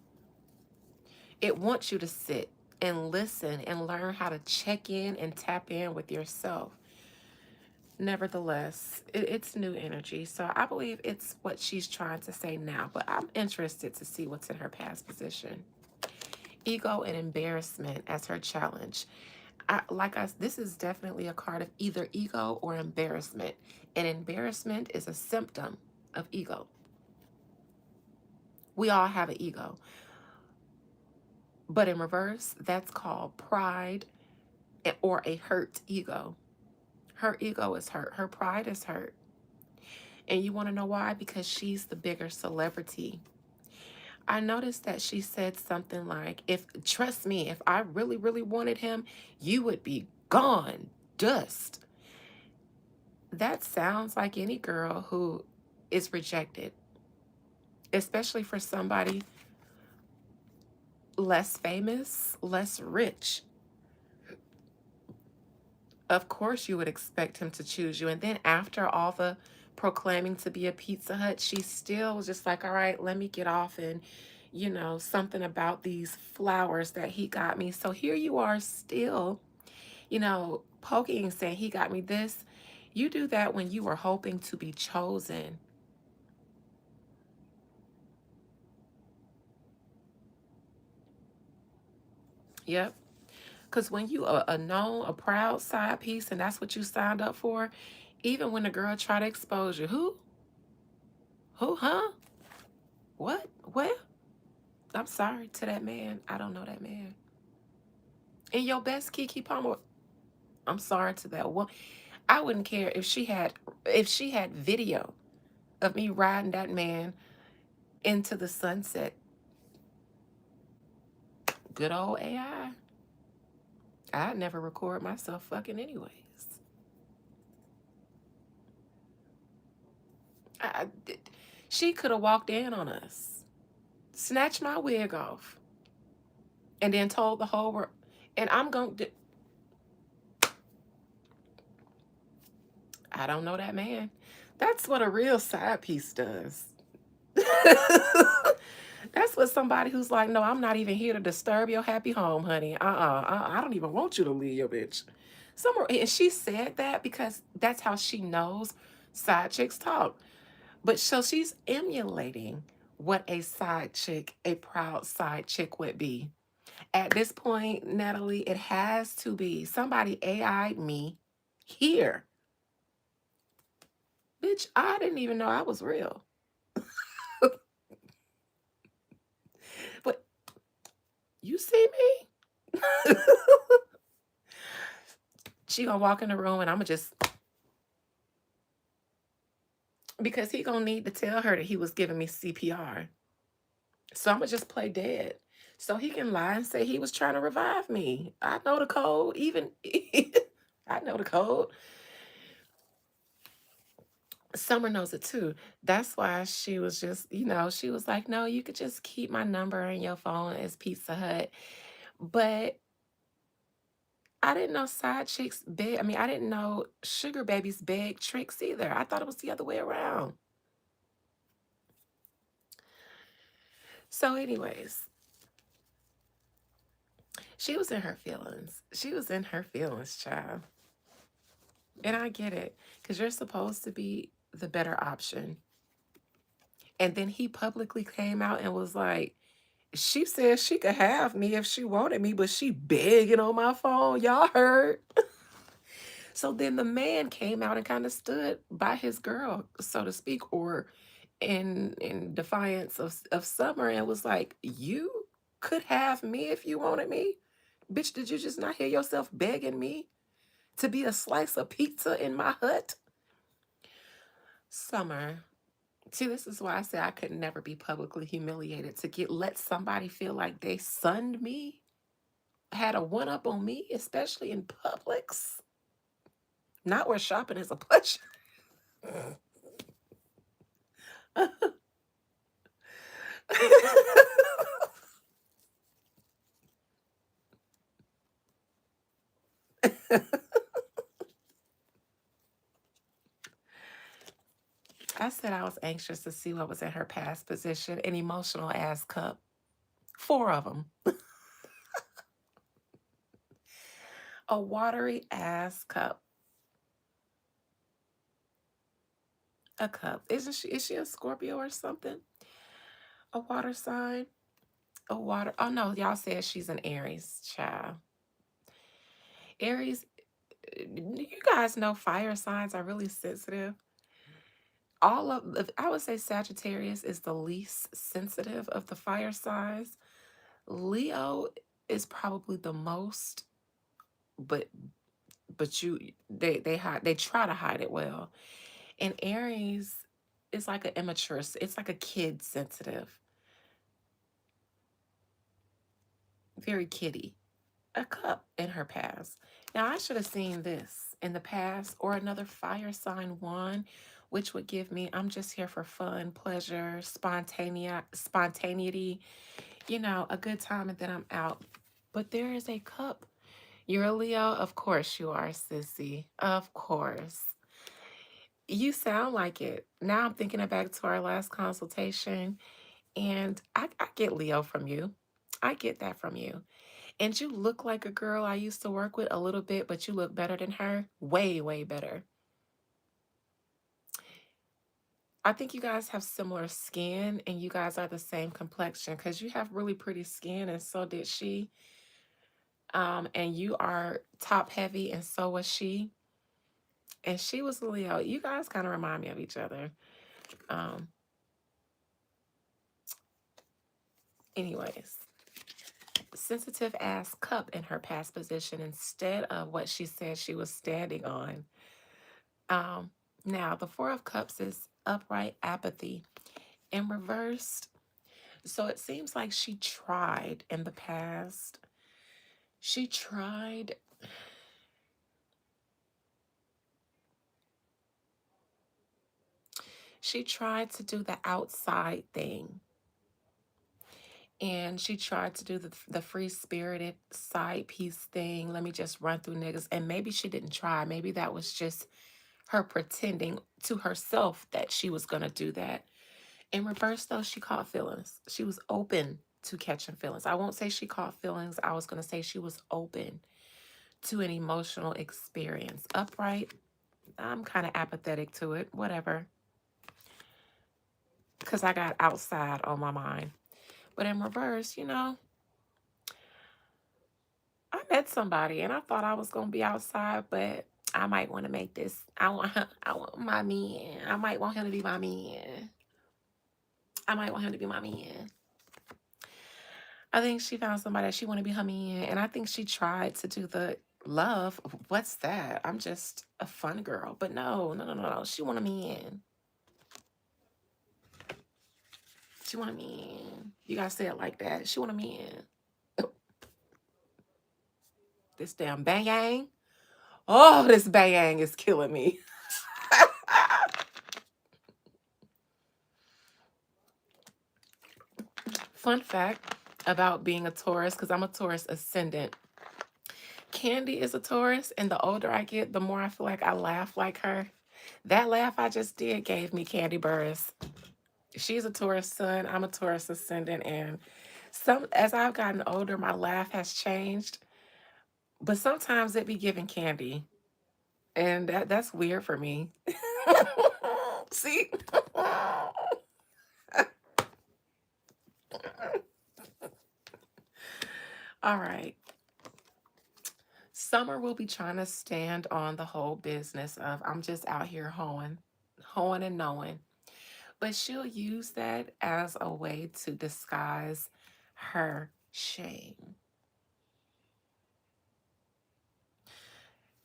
It wants you to sit and listen and learn how to check in and tap in with yourself. Nevertheless, it's new energy. So I believe it's what she's trying to say now, but I'm interested to see what's in her past position. Ego and embarrassment as her challenge. This is definitely a card of either ego or embarrassment. And embarrassment is a symptom of ego. We all have an ego. But in reverse, that's called pride or a hurt ego. Her ego is hurt. Her pride is hurt. And you want to know why? Because she's the bigger celebrity. I noticed that she said something like, trust me, if I really, really wanted him, you would be gone, dust. That sounds like any girl who is rejected, especially for somebody less famous, less rich. Of course, you would expect him to choose you. And then after all the proclaiming to be a Pizza Hut, she still was just like, all right, let me get off and, something about these flowers that he got me. So here you are still, poking and saying he got me this. You do that when you were hoping to be chosen. Yep. Because when you are a known, a proud side piece, and that's what you signed up for, even when the girl try to expose you, who? Who, huh? What? Well, I'm sorry to that man. I don't know that man. And your best Kiki Palmer, I'm sorry to that one. I wouldn't care if she had video of me riding that man into the sunset. Good old AI. I'd never record myself fucking anyways. I, I- she could have walked in on us, snatched my wig off, and then told the whole world. And I'm going to, I don't know that man. That's what a real side piece does. That's what somebody who's like, no, I'm not even here to disturb your happy home, honey. I don't even want you to leave your bitch. Somewhere, and she said that because that's how she knows side chicks talk. But so she's emulating what a side chick, a proud side chick would be. At this point, Natalie, it has to be somebody AI'd me here. Bitch, I didn't even know I was real. But you see me? She gonna walk in the room and I'ma just because he gonna need to tell her that he was giving me CPR. So I'ma just play dead. So he can lie and say he was trying to revive me. I know the code. Even I know the code. Summer knows it too. That's why she was just, she was like, no, you could just keep my number in your phone as Pizza Hut. But I didn't know side chicks beg. I mean, I didn't know sugar babies beg tricks either. I thought it was the other way around. So, anyways, she was in her feelings. She was in her feelings, child. And I get it, because you're supposed to be the better option. And then he publicly came out and was like, she said she could have me if she wanted me, but she begging on my phone. Y'all heard? So then the man came out and kind of stood by his girl, so to speak, or in defiance of Summer, and was like, you could have me if you wanted me. Bitch, did you just not hear yourself begging me to be a slice of pizza in my hut? Summer, See, this is why I say I could never be publicly humiliated to get let somebody feel like they sunned me, had a one up on me, especially in Publix. Not where shopping is a pleasure. I said I was anxious to see what was in her past position, an emotional ass cup. Four of them. A watery ass cup. A cup. Isn't she? Is she a Scorpio or something? A water sign? A water. Oh no, y'all said she's an Aries child. Aries, you guys know fire signs are really sensitive. I would say Sagittarius is the least sensitive of the fire signs. Leo is probably the most, but they hide, they try to hide it well. And Aries is like an immature, it's like a kid sensitive, very kiddie. A cup in her past. Now I should have seen this in the past or another fire sign one, which would give me I'm just here for fun, pleasure, spontaneity, a good time and then I'm out. But there is a cup. You're a Leo? Of course you are, sissy. Of course. You sound like it. Now I'm thinking back to our last consultation, and I get Leo from you. I get that from you. And you look like a girl I used to work with a little bit, but you look better than her. Way, way better. I think you guys have similar skin and you guys are the same complexion because you have really pretty skin and so did she. And you are top heavy and so was she. And she was a Leo. You guys kind of remind me of each other. Um, anyways, sensitive ass cup in her past position instead of what she said she was standing on. Um, Now, the Four of Cups is upright apathy in reversed. So it seems like she tried in the past. She tried. She tried to do the outside thing. And she tried to do the free spirited side piece thing. Let me just run through niggas. And maybe she didn't try. Maybe that was just her pretending to herself that she was going to do that. In reverse, though, she caught feelings. She was open to catching feelings. I won't say she caught feelings. I was going to say she was open to an emotional experience. Upright, I'm kind of apathetic to it. Whatever. Because I got outside on my mind. But in reverse, I met somebody and I thought I was going to be outside, but I might want to make this. I want my man. I might want him to be my man. I might want him to be my man. I think she found somebody that she want to be her man, and I think she tried to do the love. What's that? I'm just a fun girl, but no, no, no, no, no. She want a man. She want a man. You gotta say it like that. She want a man. This damn bang. Oh, this bang is killing me. Fun fact about being a Taurus, because I'm a Taurus ascendant. Candy is a Taurus, and the older I get, the more I feel like I laugh like her. That laugh I just did gave me candy burrs. She's a Taurus sun, I'm a Taurus ascendant, and some as I've gotten older, my laugh has changed, but sometimes it be giving candy, and that's weird for me. See? All right. Summer will be trying to stand on the whole business of I'm just out here hoeing and knowing. But she'll use that as a way to disguise her shame.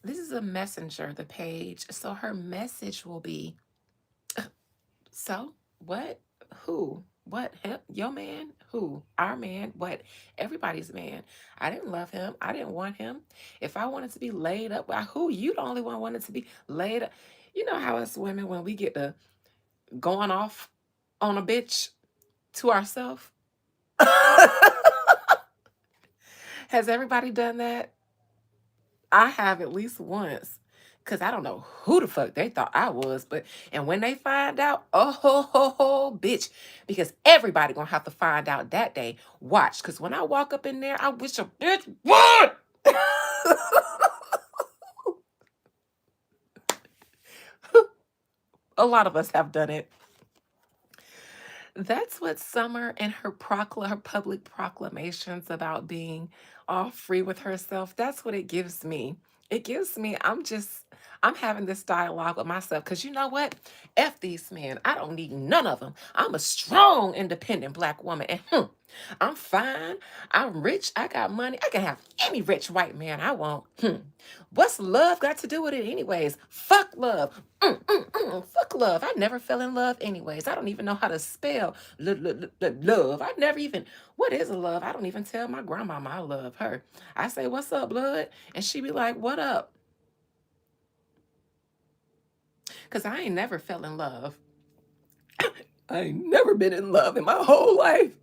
This is a messenger, the page. So her message will be, so What? Who? What? Him? Your man? Who? Our man? What? Everybody's man. I didn't love him. I didn't want him. If I wanted to be laid up by who? You the only one wanted to be laid up. You know how us women, when we get to going off on a bitch to ourselves? Has everybody done that? I have at least once. Cause I don't know who the fuck they thought I was, but and when they find out, oh ho ho ho, bitch, because everybody gonna have to find out that day. Watch, cause when I walk up in there, I wish a bitch would. A lot of us have done it. That's what Summer and her public proclamations about being all free with herself, that's what it gives me. It gives me, I'm having this dialogue with myself because you know what? F these men. I don't need none of them. I'm a strong, independent black woman. And I'm fine. I'm rich. I got money. I can have any rich white man I want. What's love got to do with it, anyways? Fuck love. Fuck love. I never fell in love, anyways. I don't even know how to spell love. I never even, what is a love? I don't even tell my grandmama I love her. I say, what's up, blood? And she be like, what up? Because I ain't never fell in love. I ain't never been in love in my whole life.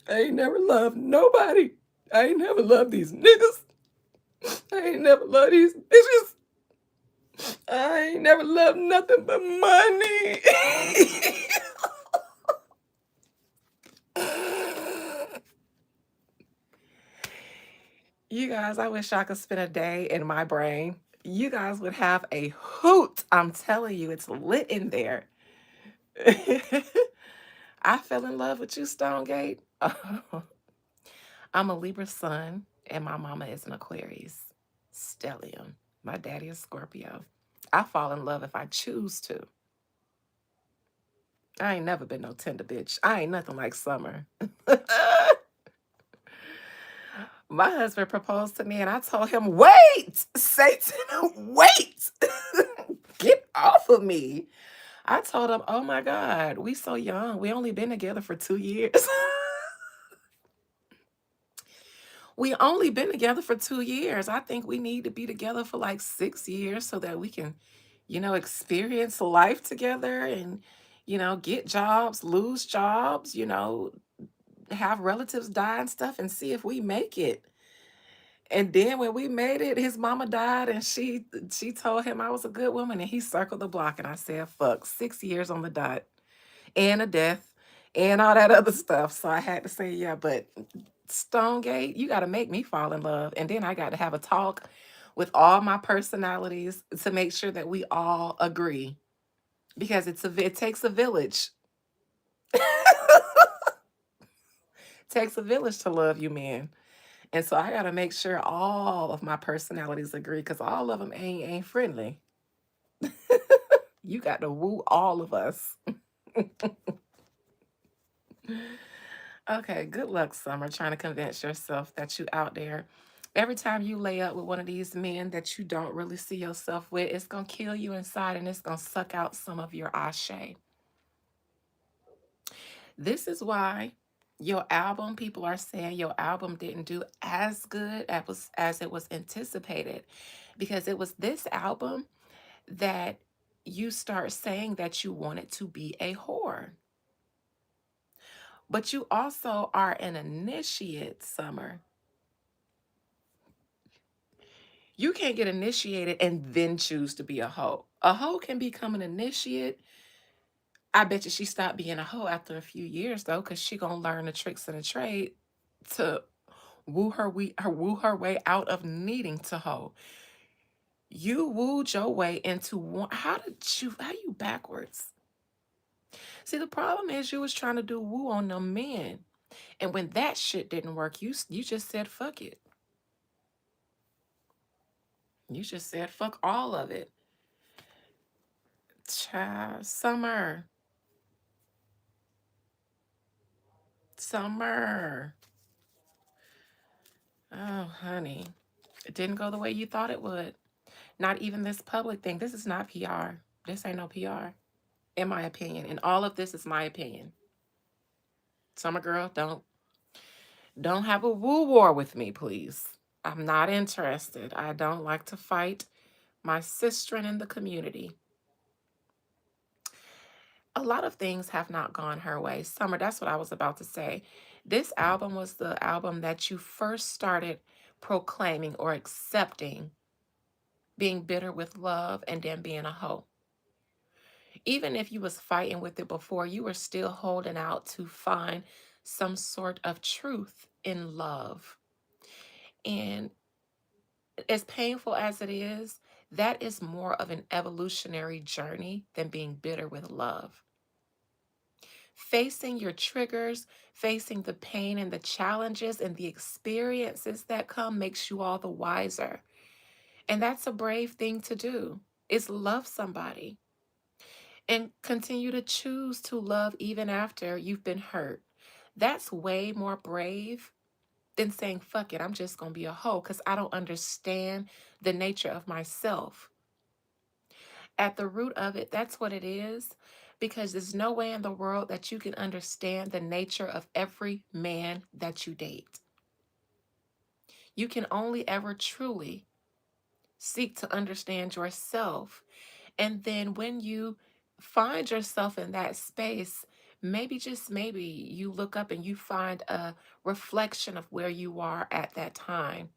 I ain't never loved nobody. I ain't never loved these niggas. I ain't never loved these bitches. I ain't never loved nothing but money. You guys, I wish I could spend a day in my brain. You guys would have a hoot. I'm telling you, it's lit in there. I fell in love with you, Stonegate. I'm a Libra sun, and my mama is an Aquarius stellium. My daddy is Scorpio. I fall in love if I choose to. I ain't never been no tender bitch. I ain't nothing like Summer. My husband proposed to me, and I told him, wait, Satan, wait, get off of me. I told him, oh my God, we so young. We only been together for 2 years. We only been together for 2 years. I think we need to be together for like 6 years so that we can, experience life together and, get jobs, lose jobs, have relatives die and stuff and see if we make it. And then when we made it, his mama died and she told him I was a good woman and he circled the block and I said, fuck, 6 years on the dot and a death and all that other stuff. So I had to say, yeah, but Stonegate, you got to make me fall in love. And then I got to have a talk with all my personalities to make sure that we all agree because it takes a village. Takes a village to love you, man. And so I got to make sure all of my personalities agree because all of them ain't friendly. You got to woo all of us. Okay, good luck, Summer, trying to convince yourself that you out there. Every time you lay up with one of these men that you don't really see yourself with, it's gonna kill you inside and it's gonna suck out some of your ashe. This is why your album, people are saying your album didn't do as good as it was anticipated. Because it was this album that you start saying that you wanted to be a whore. But you also are an initiate, Summer. You can't get initiated and then choose to be a hoe. A hoe can become an initiate. I bet you she stopped being a hoe after a few years though, because she gonna learn the tricks of the trade to woo her way out of needing to hoe. You wooed your way into one. How you backwards? See, the problem is you was trying to do woo on them men. And when that shit didn't work, you just said fuck it. You just said fuck all of it. Child, Summer. Summer. Oh, honey. It didn't go the way you thought it would. Not even this public thing. This is not PR. This ain't no PR. in my opinion. And all of this is my opinion. Summer girl, don't have a woo war with me, please. I'm not interested. I don't like to fight my sister in the community. A lot of things have not gone her way. Summer, that's what I was about to say. This album was the album that you first started proclaiming or accepting being bitter with love and then being a hoe. Even if you was fighting with it before, you were still holding out to find some sort of truth in love. And as painful as it is, that is more of an evolutionary journey than being bitter with love. Facing your triggers, facing the pain and the challenges and the experiences that come makes you all the wiser. And that's a brave thing to do, is love somebody and continue to choose to love even after you've been hurt. That's way more brave than saying, fuck it, I'm just going to be a hoe because I don't understand the nature of myself. At the root of it, that's what it is, because there's no way in the world that you can understand the nature of every man that you date. You can only ever truly seek to understand yourself. And then when you find yourself in that space, maybe just maybe you look up and you find a reflection of where you are at that time.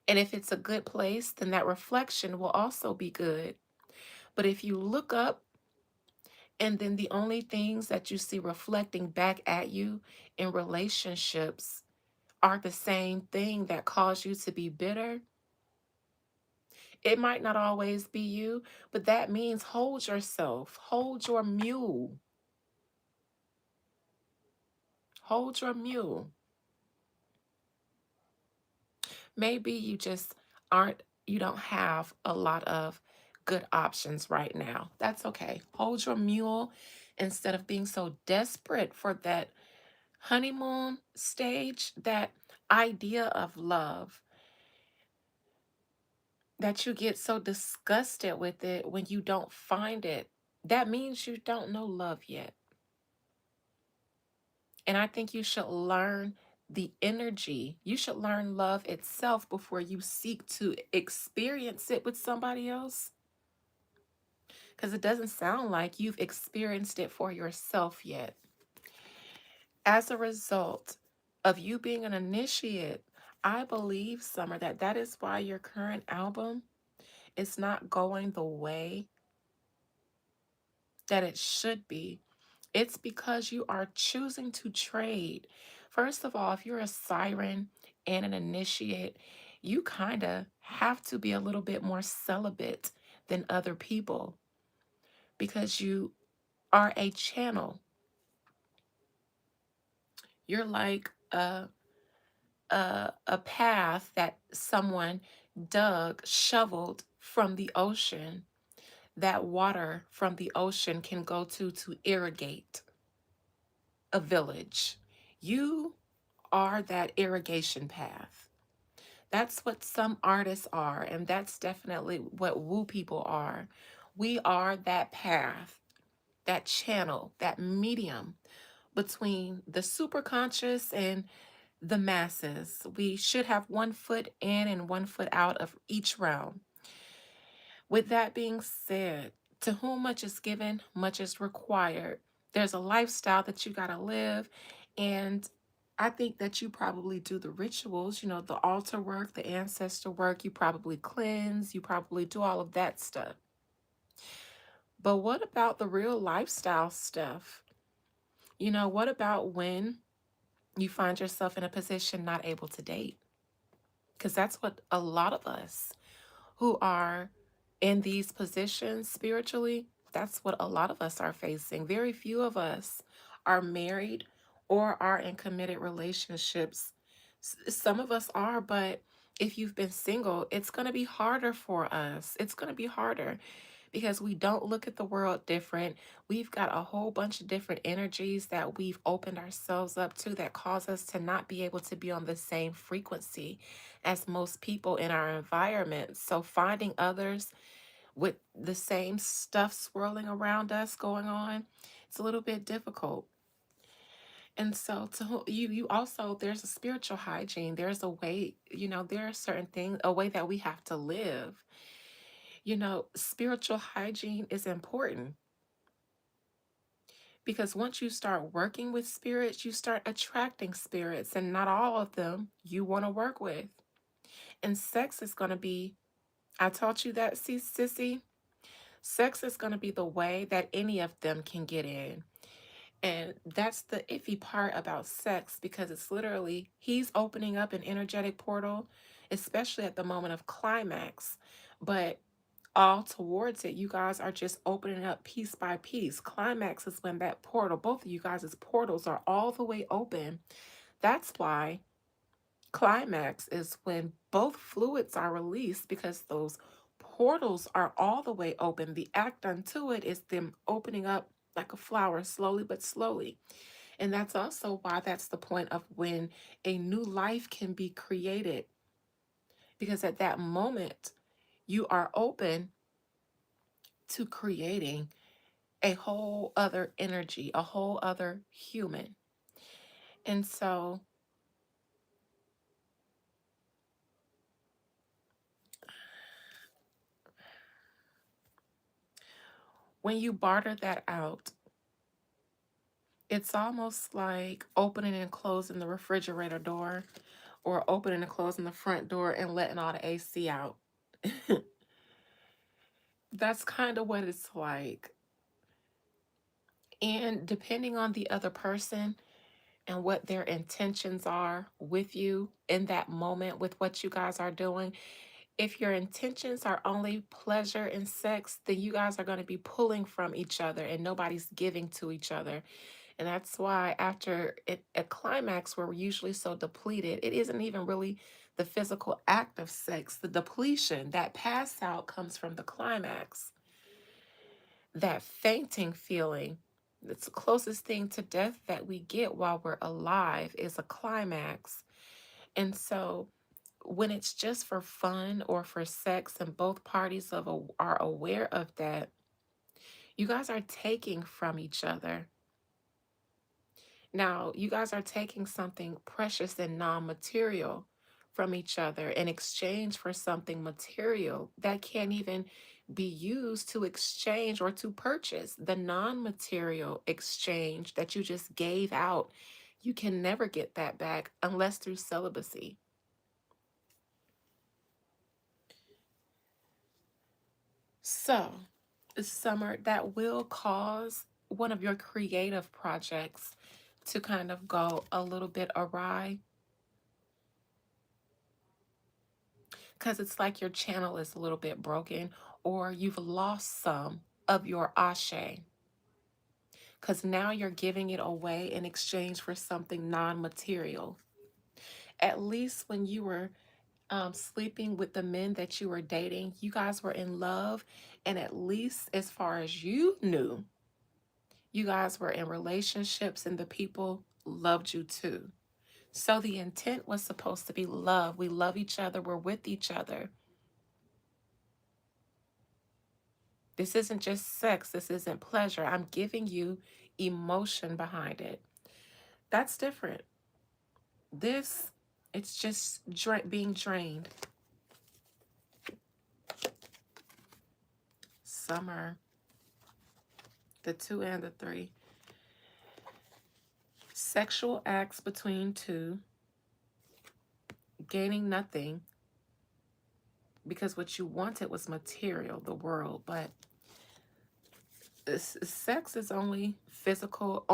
And if it's a good place, then that reflection will also be good. But if you look up and then the only things that you see reflecting back at you in relationships are the same thing that cause you to be bitter, it might not always be you, but that means hold yourself, hold your mule, hold your mule. Maybe you just you don't have a lot of good options right now. That's okay. Hold your mule instead of being so desperate for that honeymoon stage, that idea of love, that you get so disgusted with it when you don't find it. That means you don't know love yet. And I think you should learn the energy. You should learn love itself before you seek to experience it with somebody else. Because it doesn't sound like you've experienced it for yourself yet. As a result of you being an initiate, I believe, Summer, that that is why your current album is not going the way that it should be. It's because you are choosing to trade. First of all, if you're a siren and an initiate, you kind of have to be a little bit more celibate than other people because you are a channel. You're like a path that someone dug, shoveled from the ocean, that water from the ocean can go to irrigate a village. You are that irrigation path. That's what some artists are, and that's definitely what woo people are. We are that path, that channel, that medium between the super conscious and the masses. We should have one foot in and one foot out of each realm. With that being said, to whom much is given, much is required. There's a lifestyle that you got to live. And I think that you probably do the rituals, you know, the altar work, the ancestor work. You probably cleanse, you probably do all of that stuff. But what about the real lifestyle stuff? You know, what about when you find yourself in a position not able to date? Because that's what a lot of us who are in these positions spiritually, that's what a lot of us are facing. Very few of us are married or are in committed relationships. Some of us are, but if you've been single, it's going to be harder for us. It's going to be harder because we don't look at the world different. We've got a whole bunch of different energies that we've opened ourselves up to that cause us to not be able to be on the same frequency as most people in our environment. So finding others with the same stuff swirling around us going on, it's a little bit difficult. And so you also, there's a spiritual hygiene. There's a way, there are certain things, a way that we have to live. Spiritual hygiene is important because once you start working with spirits, you start attracting spirits, and not all of them you want to work with. And sex is going to be, I taught you that, see, sissy. Sex is going to be the way that any of them can get in. And that's the iffy part about sex, because it's literally, he's opening up an energetic portal, especially at the moment of climax. But all towards it, you guys are just opening up piece by piece. Climax is when that portal, both of you guys' portals are all the way open. That's why climax is when both fluids are released, because those portals are all the way open. The act unto it is them opening up like a flower, slowly but slowly. And that's also why that's the point of when a new life can be created, because at that moment, you are open to creating a whole other energy, a whole other human. And so when you barter that out, it's almost like opening and closing the refrigerator door, or opening and closing the front door and letting all the AC out. That's kind of what it's like. And depending on the other person and what their intentions are with you in that moment, with what you guys are doing, if your intentions are only pleasure and sex, then you guys are going to be pulling from each other and nobody's giving to each other. And that's why after a climax where we're usually so depleted, it isn't even really the physical act of sex. The depletion, that pass out, comes from the climax. That fainting feeling, it's the closest thing to death that we get while we're alive, is a climax. And so when it's just for fun or for sex and both parties are aware of that, you guys are taking from each other. Now, you guys are taking something precious and non material from each other in exchange for something material that can't even be used to exchange or to purchase. The non material exchange that you just gave out, you can never get that back unless through celibacy. So, summer, that will cause one of your creative projects to kind of go a little bit awry, because it's like your channel is a little bit broken, or you've lost some of your ashe, because now you're giving it away in exchange for something non-material. At least when you were sleeping with the men that you were dating, you guys were in love, and at least as far as you knew, you guys were in relationships and the people loved you too. So the intent was supposed to be love. We love each other, we're with each other. This isn't just sex, this isn't pleasure. I'm giving you emotion behind it. That's different. This, it's just being drained. Summer, the 2 and the 3. Sexual acts between two, gaining nothing because what you wanted was material, the world. But sex is only a physical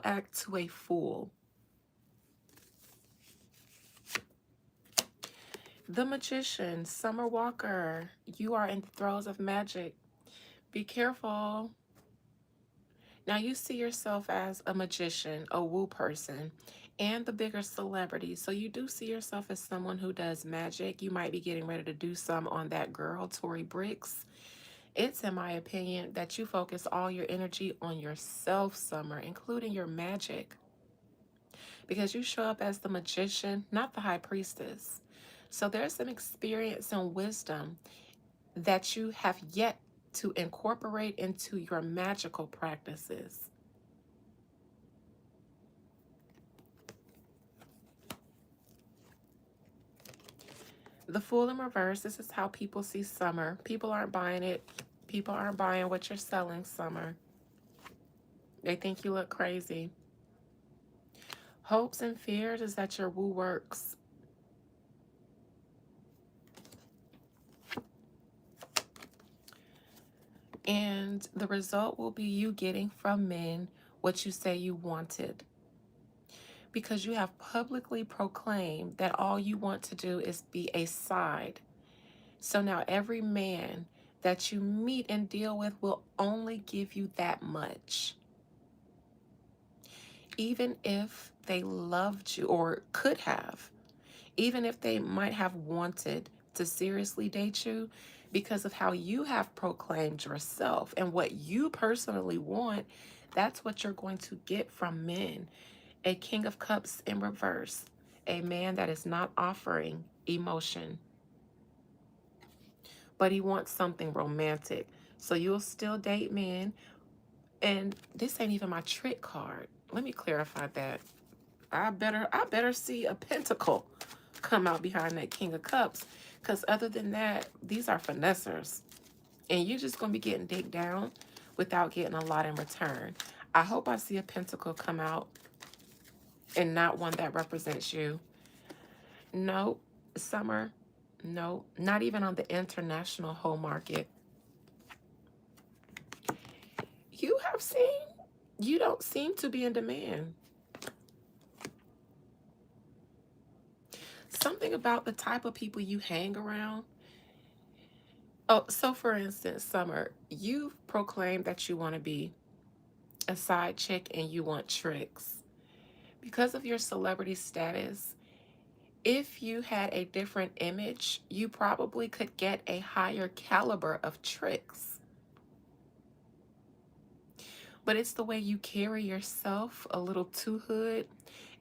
act to a fool. The Magician, Summer Walker, you are in the throes of magic. Be careful. Now you see yourself as a magician, a woo person, and the bigger celebrity. So you do see yourself as someone who does magic. You might be getting ready to do some on that girl, Tory Bricks. It's, in my opinion, that you focus all your energy on yourself, Summer, including your magic. Because you show up as the magician, not the high priestess. So there's some experience and wisdom that you have yet to incorporate into your magical practices. The Fool in Reverse, this is how people see summer. People aren't buying it. People aren't buying what you're selling, summer. They think you look crazy. Hopes and fears is that your woo works. And the result will be you getting from men what you say you wanted. Because you have publicly proclaimed that all you want to do is be a side. So now every man that you meet and deal with will only give you that much. Even if they loved you or could have, even if they might have wanted to seriously date you, because of how you have proclaimed yourself and what you personally want, that's what you're going to get from men. A King of Cups in reverse, a man that is not offering emotion, but he wants something romantic. So you'll still date men. And this ain't even my trick card. Let me clarify that. I better see a pentacle come out behind that King of Cups. Because other than that, these are finessers. And you're just going to be getting digged down without getting a lot in return. I hope I see a pentacle come out and not one that represents you. No, summer, no, not even on the international whole market. You don't seem to be in demand. Something about the type of people you hang around. Oh, so for instance, Summer, you've proclaimed that you want to be a side chick and you want tricks. Because of your celebrity status, if you had a different image, you probably could get a higher caliber of tricks. But it's the way you carry yourself a little too hood.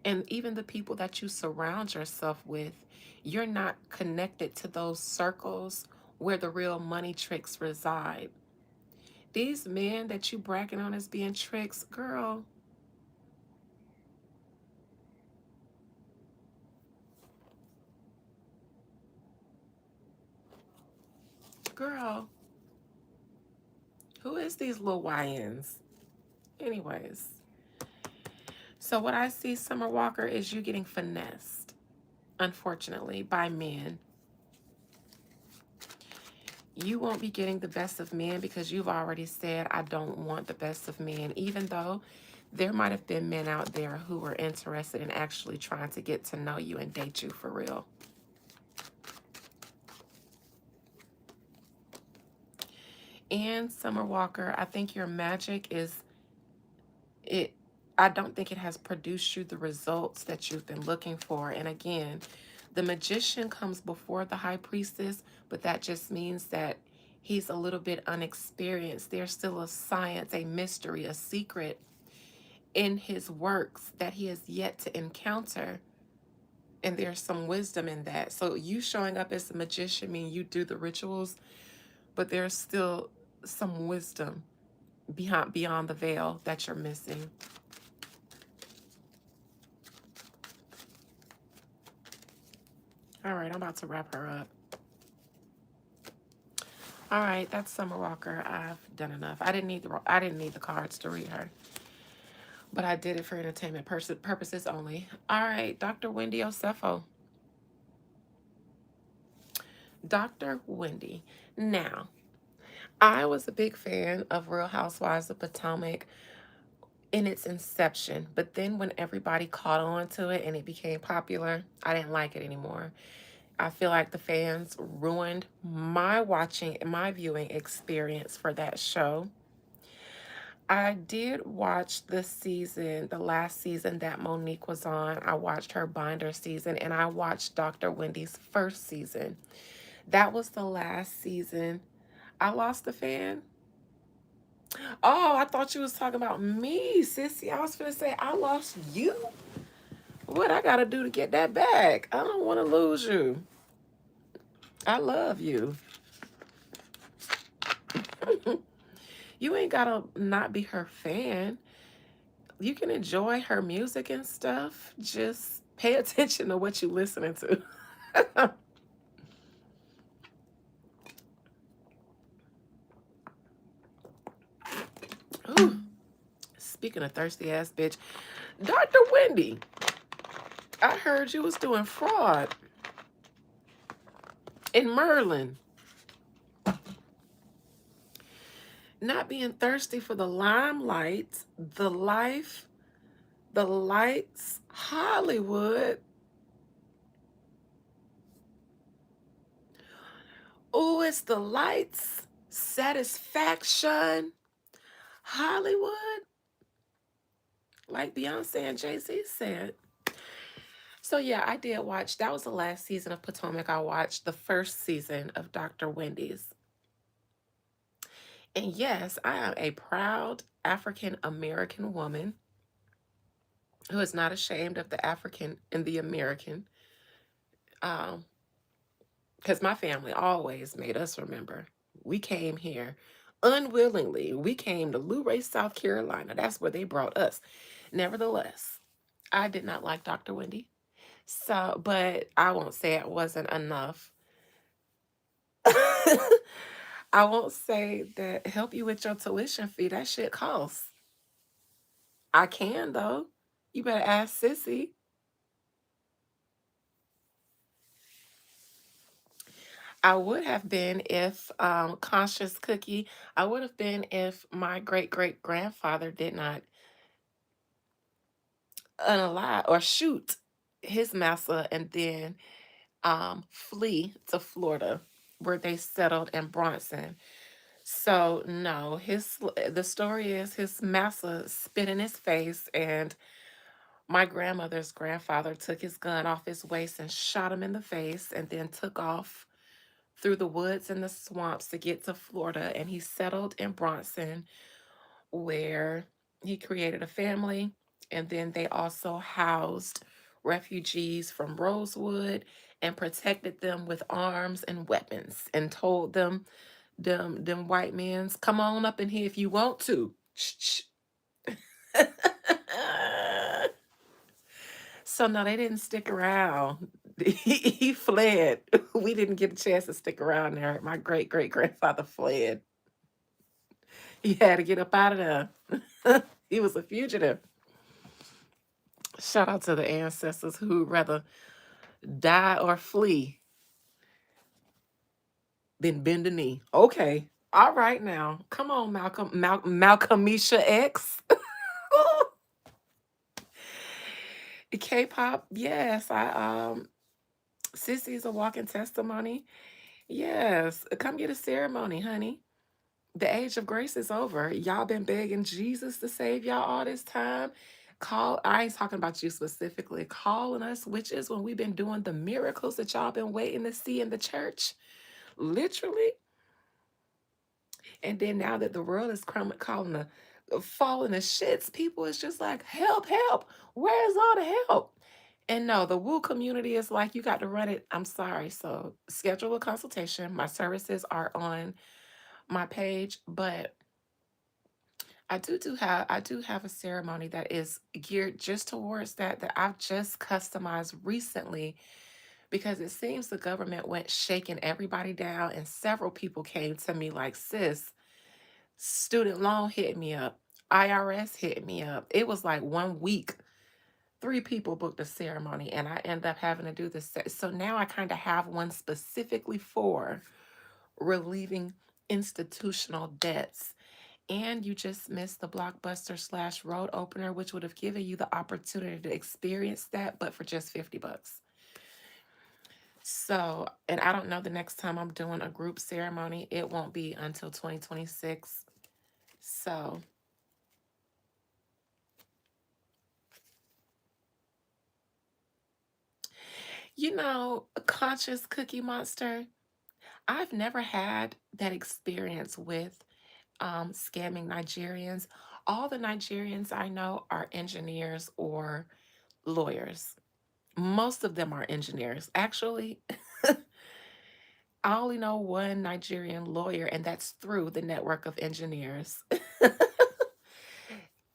And even the people that you surround yourself with, you're not connected to those circles where the real money tricks reside. These men that you bragging on as being tricks, girl, who is these little YNs? Anyways, so what I see, Summer Walker, is you getting finessed, unfortunately, by men. You won't be getting the best of men because you've already said, I don't want the best of men, even though there might have been men out there who were interested in actually trying to get to know you and date you for real. And Summer Walker, I think your magic is it. I don't think it has produced you the results that you've been looking for. And again, the magician comes before the high priestess, but that just means that he's a little bit unexperienced. There's still a science, a mystery, a secret in his works that he has yet to encounter. And there's some wisdom in that. So you showing up as a magician means you do the rituals, but there's still some wisdom beyond the veil that you're missing. All right, I'm about to wrap her up. All right, that's Summer Walker. I've done enough. I didn't need the cards to read her, but I did it for entertainment purposes only. All right, Dr. Wendy Osefo. Dr. Wendy. Now, I was a big fan of Real Housewives of Potomac in its inception, but then when everybody caught on to it and it became popular, I didn't like it anymore. I feel like the fans ruined my watching, my viewing experience for that show. I did watch the season, the last season that Monique was on. I watched her Binder season and I watched Dr. Wendy's first season. That was the last season. I lost the fan. Oh, I thought you was talking about me, sissy. I was gonna say I lost you. What I gotta do to get that back? I don't want to lose you. I love you. You ain't gotta not be her fan. You can enjoy her music and stuff. Just pay attention to what you listening to. Ooh, speaking of thirsty ass bitch, Dr. Wendy, I heard you was doing fraud in Merlin, not being thirsty for the limelight, the life, the lights, Hollywood. Oh, it's the lights, satisfaction, Hollywood, like Beyonce and Jay-Z said. So yeah, I did watch. That was the last season of Potomac. I watched the first season of Dr. Wendy's. And yes, I am a proud African American woman who is not ashamed of the African and the American. Um, because my family always made us remember. We came here unwillingly. We came to Luray, South Carolina. That's where they brought us. Nevertheless, I did not like Dr. Wendy. So, but I won't say it wasn't enough. I won't say that help you with your tuition fee. That shit costs. I can though. You better ask Sissy. I would have been if Conscious Cookie. I would have been if my great great grandfather did not unalive or shoot his massa and then flee to Florida, where they settled in Bronson. So no, his the story is his massa spit in his face, and my grandmother's grandfather took his gun off his waist and shot him in the face, and then took off through the woods and the swamps to get to Florida, and he settled in Bronson, where he created a family, and then they also housed refugees from Rosewood and protected them with arms and weapons and told them white men's come on up in here if you want to. Shh, shh. So no, they didn't stick around. He fled. We didn't get a chance to stick around there. My great great grandfather fled. He had to get up out of there. He was a fugitive. Shout out to the ancestors who rather die or flee than bend the knee. Okay. All right now. Come on, Malcolmisha X. K-pop, yes. Sissy's a walking testimony. Yes. Come get a ceremony, honey. The age of grace is over. Y'all been begging Jesus to save y'all all this time. I ain't talking about you specifically, calling us witches when we've been doing the miracles that y'all been waiting to see in the church. Literally. And then now that the world is calling the falling to shits, people is just like, help, help. Where's all the help? And no, the woo community is like, you got to run it. I'm sorry. So schedule a consultation. My services are on my page, but I do have a ceremony that is geared just towards that I've just customized recently, because it seems the government went shaking everybody down, and several people came to me like, sis, student loan hit me up, IRS hit me up. It was like 1 week. 3 people booked a ceremony, and I end up having to do this. So now I kind of have one specifically for relieving institutional debts. And you just missed the blockbuster slash road opener, which would have given you the opportunity to experience that, but for just $50. So, and I don't know the next time I'm doing a group ceremony, it won't be until 2026. So, a conscious Cookie Monster, I've never had that experience with scamming Nigerians. All the Nigerians I know are engineers or lawyers. Most of them are engineers. Actually, I only know one Nigerian lawyer, and that's through the network of engineers.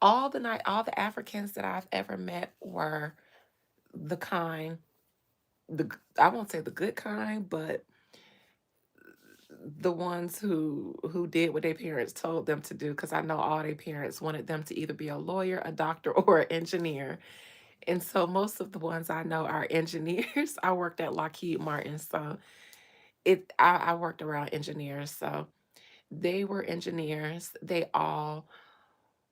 All the Africans that I've ever met were the kind, I won't say the good kind, but the ones who did what their parents told them to do, because I know all their parents wanted them to either be a lawyer, a doctor, or an engineer. And so most of the ones I know are engineers. I worked at Lockheed Martin, so I worked around engineers. So they were engineers. They all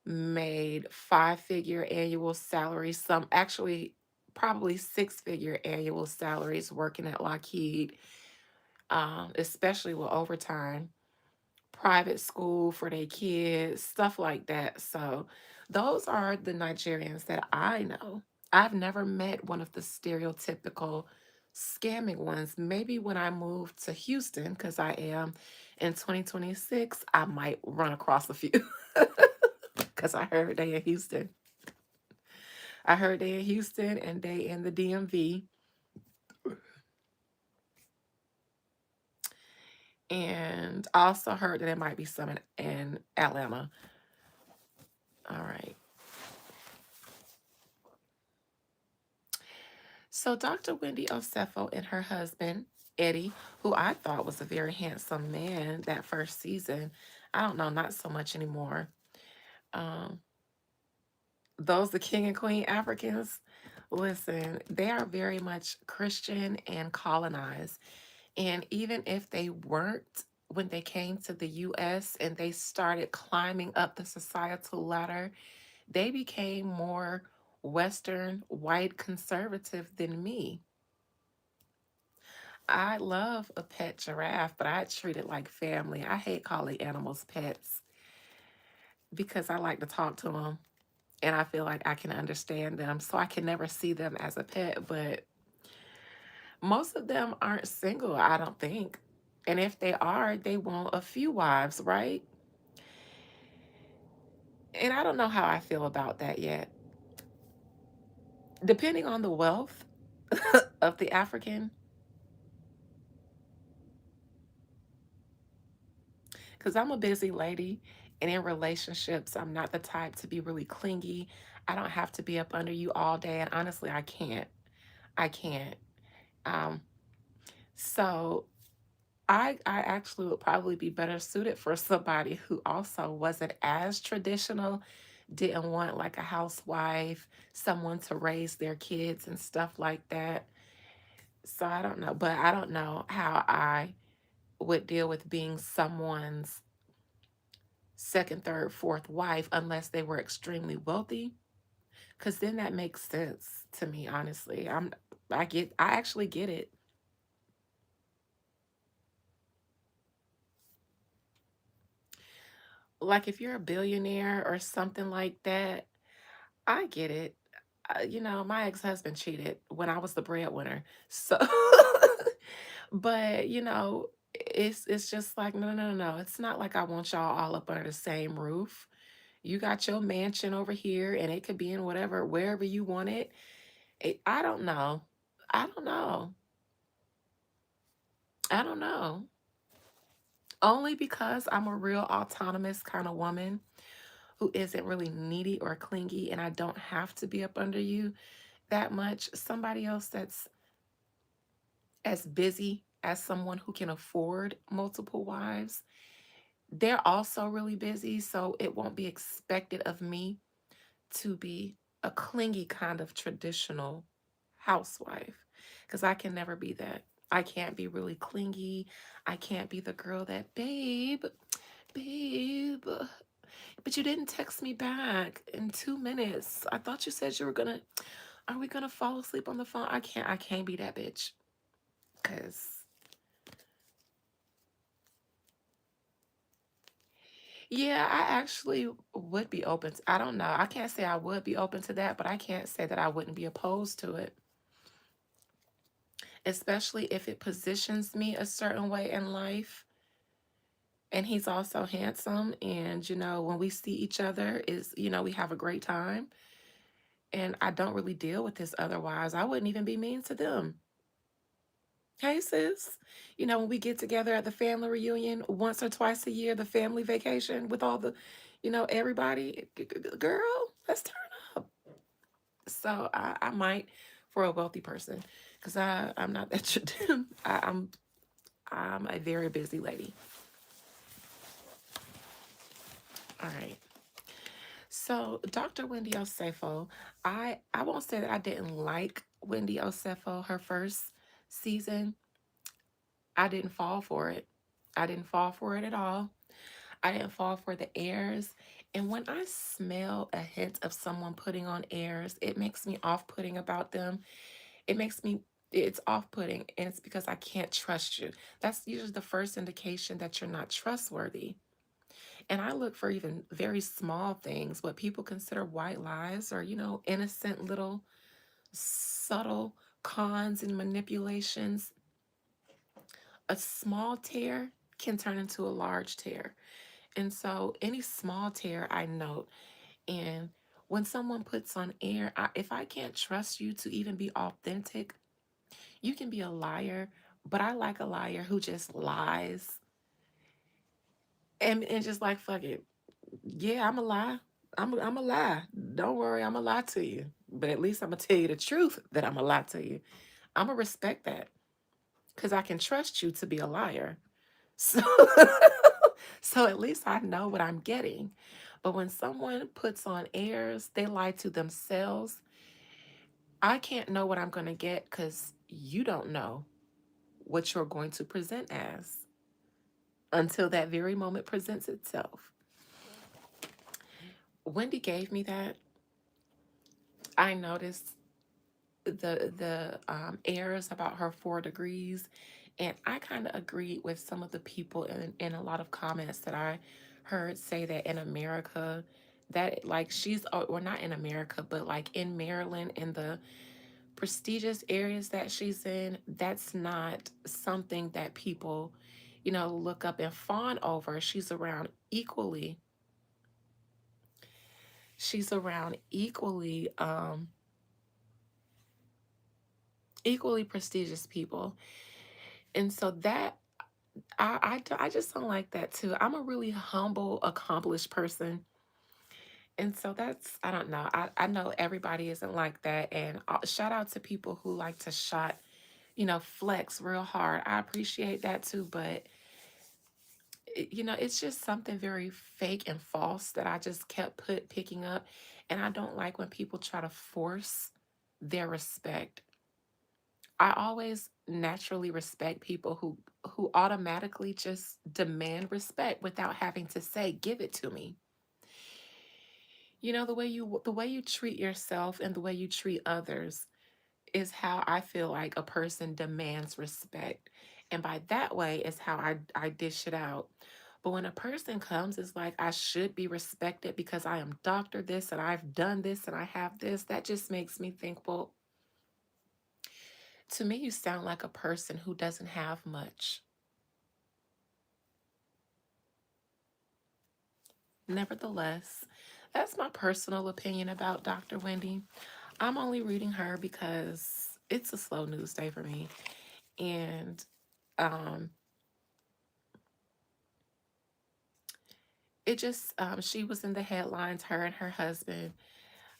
made five-figure annual salaries, some actually probably six-figure annual salaries working at Lockheed, especially with overtime, private school for their kids, stuff like that. So those are the Nigerians that I know. I've never met one of the stereotypical scamming ones. Maybe when I move to Houston, because I am in 2026, I might run across a few. Because I heard they in Houston. I heard they in Houston and they in the DMV. And I also heard that there might be some in Atlanta. All right. So Dr. Wendy Osefo and her husband, Eddie, who I thought was a very handsome man that first season, I don't know, not so much anymore. Um, those the king and queen Africans, listen, they are very much Christian and colonized. And even if they weren't, when they came to the US and they started climbing up the societal ladder, they became more Western, white, conservative than me. I love a pet giraffe, but I treat it like family. I hate calling animals pets because I like to talk to them and I feel like I can understand them. So I can never see them as a pet, but most of them aren't single, I don't think. And if they are, they want a few wives, right? And I don't know how I feel about that yet. Depending on the wealth of the African, because I'm a busy lady and in relationships, I'm not the type to be really clingy. I don't have to be up under you all day. And honestly, I can't. I can't. Um, so I actually would probably be better suited for somebody who also wasn't as traditional, didn't want like a housewife, someone to raise their kids and stuff like that. So I don't know, but I don't know how I would deal with being someone's second, third, fourth wife unless they were extremely wealthy. Cause then that makes sense to me, honestly. I actually get it. Like if you're a billionaire or something like that, I get it. My ex-husband cheated when I was the breadwinner. So but it's just like no, no, no, no. It's not like I want y'all all up under the same roof. You got your mansion over here and it could be in wherever you want it. I don't know. I don't know. I don't know. Only because I'm a real autonomous kind of woman who isn't really needy or clingy and I don't have to be up under you that much. Somebody else that's as busy as someone who can afford multiple wives, they're also really busy. So it won't be expected of me to be a clingy kind of traditional housewife because I can never be that. I can't be really clingy. I can't be the girl that, babe, but you didn't text me back in 2 minutes. I thought you said you were gonna, are we gonna fall asleep on the phone? I can't be that bitch. Cause yeah, I actually would be open to, I don't know. I can't say I would be open to that, but I can't say that I wouldn't be opposed to it, especially if it positions me a certain way in life. And he's also handsome. And, when we see each other we have a great time. And I don't really deal with this otherwise. I wouldn't even be mean to them. Hey, sis. You know, when we get together at the family reunion once or twice a year, the family vacation with all the, everybody, girl, let's turn up. So I might for a wealthy person because I'm not that. I'm a very busy lady. All right. So Dr. Wendy Osefo, I won't say that I didn't like Wendy Osefo her first season. I didn't fall for it. I didn't fall for it at all. I didn't fall for the airs. And when I smell a hint of someone putting on airs, it makes me off putting about them. It makes me, it's off putting. And it's because I can't trust you. That's usually the first indication that you're not trustworthy. And I look for even very small things, what people consider white lies or, innocent little subtle cons and manipulations. A small tear can turn into a large tear. And so any small tear I note, and when someone puts on air, if I can't trust you to even be authentic, you can be a liar, but I like a liar who just lies and just like, fuck it. Yeah, I'm a lie. I'm a lie. Don't worry, I'm a lie to you. But at least I'm gonna tell you the truth that I'm a lie to you. I'm gonna respect that because I can trust you to be a liar. So, so at least I know what I'm getting. But when someone puts on airs, they lie to themselves. I can't know what I'm going to get because you don't know what you're going to present as until that very moment presents itself. Wendy gave me that. I noticed the airs about her 4 degrees, and I kind of agreed with some of the people in a lot of comments that I heard say that in America, that like she's or not in America, but like in Maryland, in the prestigious areas that she's in, that's not something that people, look up and fawn over. She's around equally prestigious people. And so that I just don't like that too. I'm a really humble, accomplished person. And so that's, I don't know. I know everybody isn't like that. And shout out to people who like to shot, flex real hard. I appreciate that too. But, it's just something very fake and false that I just kept picking up. And I don't like when people try to force their respect. I always naturally respect people who automatically just demand respect without having to say give it to me. The way you treat yourself and the way you treat others is how I feel like a person demands respect. And by that way is how I dish it out. But when a person comes, it's like I should be respected because I am doctor this and I've done this and I have this. That just makes me think, well, to me, you sound like a person who doesn't have much. Nevertheless, that's my personal opinion about Dr. Wendy. I'm only reading her because it's a slow news day for me. And um, she was in the headlines, her and her husband,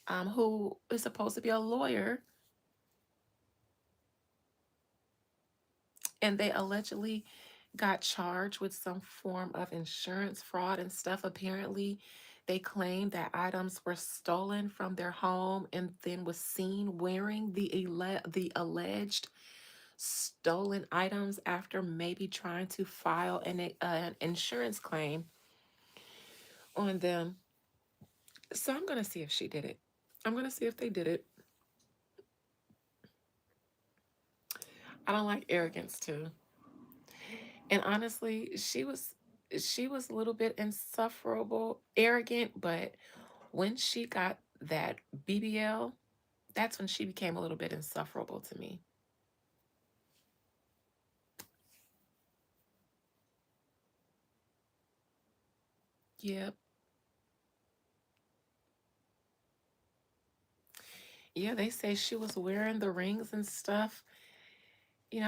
who is supposed to be a lawyer, and they allegedly got charged with some form of insurance fraud and stuff. Apparently, they claimed that items were stolen from their home and then was seen wearing the alleged stolen items after maybe trying to file an insurance claim on them. So I'm going to see if she did it. I'm going to see if they did it. I don't like arrogance too. And honestly, she was a little bit insufferable, arrogant, but when she got that BBL, that's when she became a little bit insufferable to me. Yep. Yeah, they say she was wearing the rings and stuff.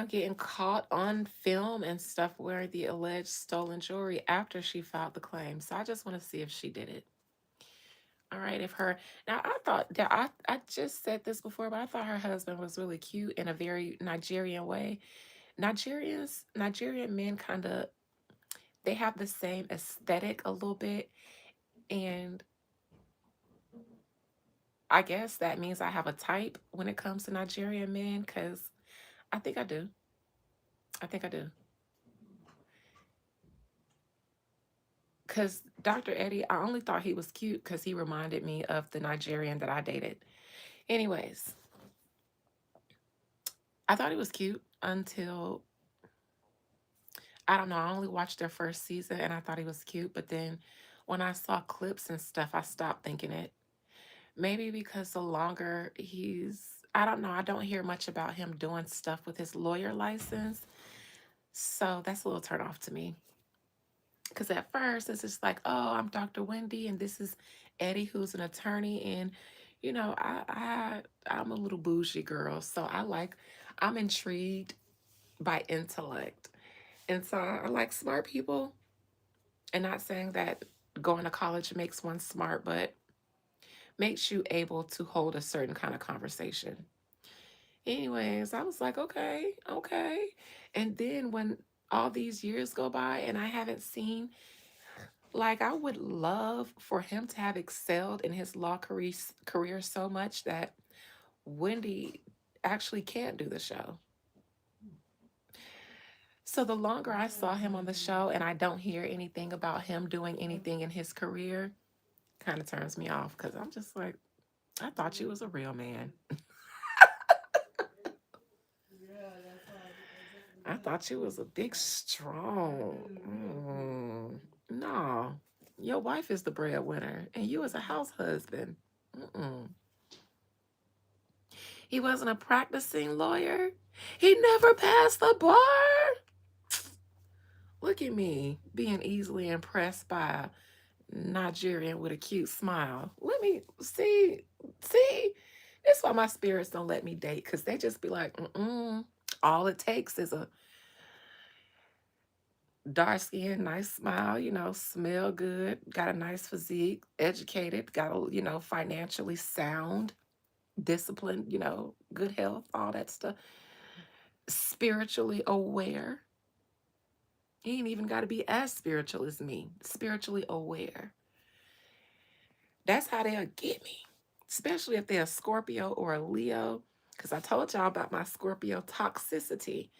getting caught on film and stuff wearing the alleged stolen jewelry after she filed the claim. So I just want to see if she did it. All right, if her now I thought that I just said this before, but I thought her husband was really cute in a very Nigerian way. Nigerian men kind of they have the same aesthetic a little bit, and I guess that means I have a type when it comes to Nigerian men, because I think I do. I think I do. Because Dr. Eddie, I only thought he was cute because he reminded me of the Nigerian that I dated. Anyways, I thought he was cute until, I don't know, I only watched their first season and I thought he was cute. But then when I saw clips and stuff, I stopped thinking it. Maybe because the longer I don't know, I don't hear much about him doing stuff with his lawyer license. So that's a little turn off to me. Because at first it's just like, oh, I'm Dr. Wendy and this is Eddie, who's an attorney. And, I'm a little bougie girl. So I'm intrigued by intellect. And so I like smart people. And not saying that going to college makes one smart, but makes you able to hold a certain kind of conversation. Anyways, I was like, okay, okay. And then when all these years go by and I haven't seen, like, I would love for him to have excelled in his career so much that Wendy actually can't do the show. So the longer I saw him on the show and I don't hear anything about him doing anything in his career, kind of turns me off because I'm just like, I thought you was a real man. I thought you was a big, strong. No, your wife is the breadwinner, and you as a house husband. Mm-mm. He wasn't a practicing lawyer. He never passed the bar. Look at me being easily impressed by a Nigerian with a cute smile. Let me see. See, that's why my spirits don't let me date because they just be like, mm-mm. All it takes is a dark skin, nice smile, smell good, got a nice physique, educated, got a, financially sound, disciplined, good health, all that stuff, spiritually aware. He ain't even got to be as spiritual as me, spiritually aware. That's how they'll get me, especially if they're a Scorpio or a Leo. Because I told y'all about my Scorpio toxicity.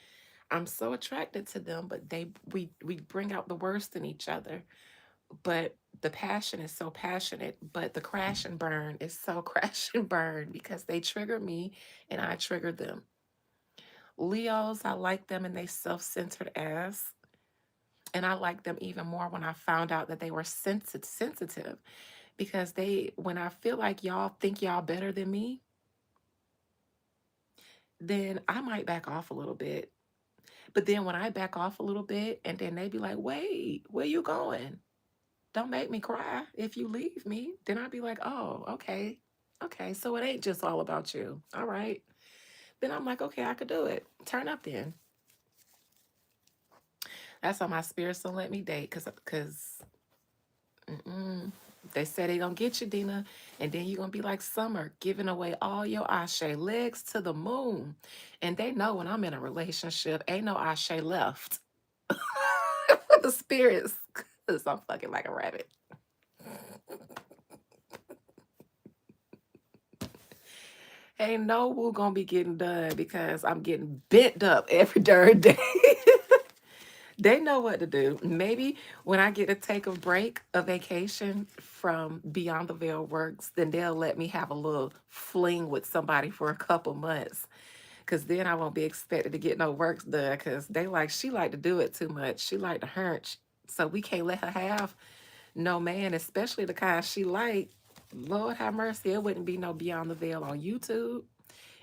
I'm so attracted to them, but we bring out the worst in each other. But the passion is so passionate, but the crash and burn is so crash and burn because they trigger me and I trigger them. Leos, I like them and they self-centered ass. And I like them even more when I found out that they were sensitive because when I feel like y'all think y'all better than me, then I might back off a little bit. But then when I back off a little bit and then they be like, wait, where you going? Don't make me cry if you leave me. Then I'd be like, oh, okay. Okay, so it ain't just all about you. All right. Then I'm like, okay, I could do it. Turn up then. That's why my spirits don't let me date because they say they gonna get you, Dina, and then you're gonna be like Summer, giving away all your ashe legs to the moon. And they know when I'm in a relationship, ain't no ashe left. The spirits, because I'm fucking like a rabbit. Ain't no woo gonna be getting done because I'm getting bent up every darn day. They know what to do. Maybe when I get to take a break, a vacation from Beyond the Veil Works, then they'll let me have a little fling with somebody for a couple months. Cause then I won't be expected to get no work done. Cause she like to do it too much. She like to hunch. So we can't let her have no man, especially the kind she like. Lord have mercy, it wouldn't be no Beyond the Veil on YouTube.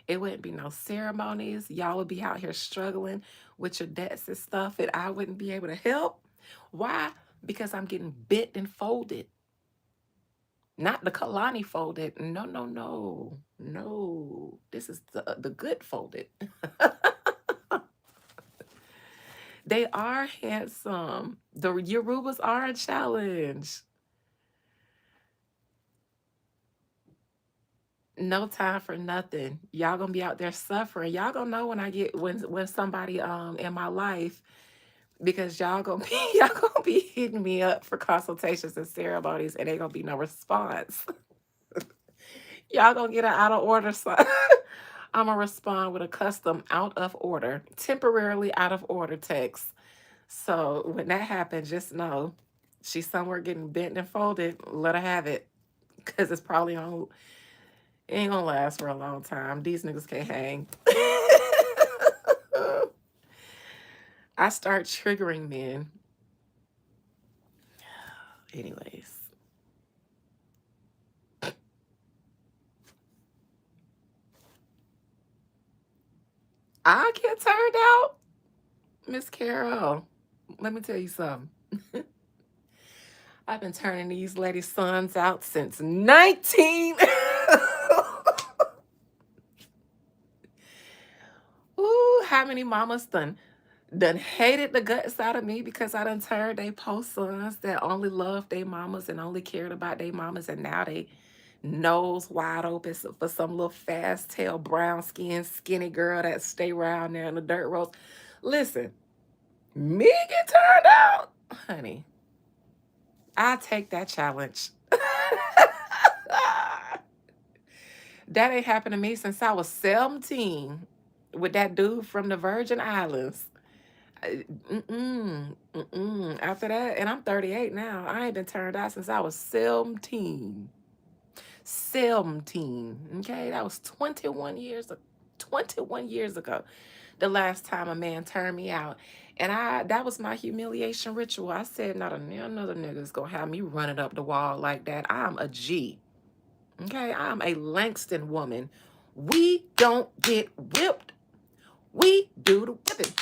It wouldn't be no ceremonies. Y'all would be out here struggling with your debts and stuff, and I wouldn't be able to help. Why? Because I'm getting bit and folded. Not the Kalani folded. No, no, no. No. This is the good folded. They are handsome. The Yorubas are a challenge. No time for nothing. Y'all gonna be out there suffering. Y'all gonna know when I get when somebody in my life, because y'all gonna be y'all gonna be hitting me up for consultations and ceremonies and ain't gonna be no response. Y'all gonna get an out of order sign. I'm gonna respond with a custom out of order, temporarily out of order text. So when that happens, just know she's somewhere getting bent and folded. Let her have it, cause it's probably on. It ain't gonna last for a long time. These niggas can't hang. I start triggering men. Anyways, I get turned out, Miss Carol. Let me tell you something. I've been turning these ladies' sons out since 19. Ooh, how many mamas done hated the guts out of me because I done turned they post sons that only loved their mamas and only cared about their mamas, and now they nose wide open for some little fast tail brown skinned skinny girl that stay around there in the dirt roads. Listen, me get turned out, honey. I take that challenge. That ain't happened to me since I was 17 with that dude from the Virgin Islands. Mm-mm. After that, and I'm 38 now, I ain't been turned out since I was 17. 17. Okay, that was 21 years ago. The last time a man turned me out. And that was my humiliation ritual. I said, not another nigga's gonna have me running up the wall like that. I'm a G. Okay, I'm a Langston woman. We don't get whipped. We do the whipping.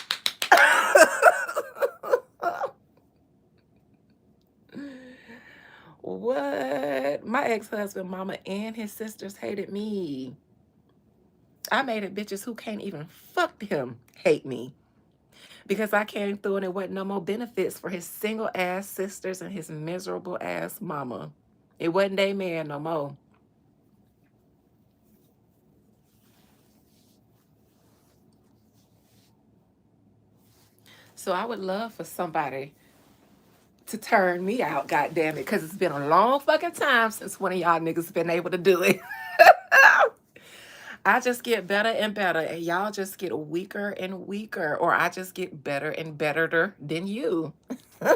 What? My ex-husband, mama, and his sisters hated me. I made it bitches who can't even fuck him hate me because I came through and it wasn't no more benefits for his single ass sisters and his miserable ass mama. It wasn't they man no more. So I would love for somebody to turn me out, goddamn it, because it's been a long fucking time since one of y'all niggas been able to do it. I just get better and better, and y'all just get weaker and weaker, or I just get better and betterer than you. I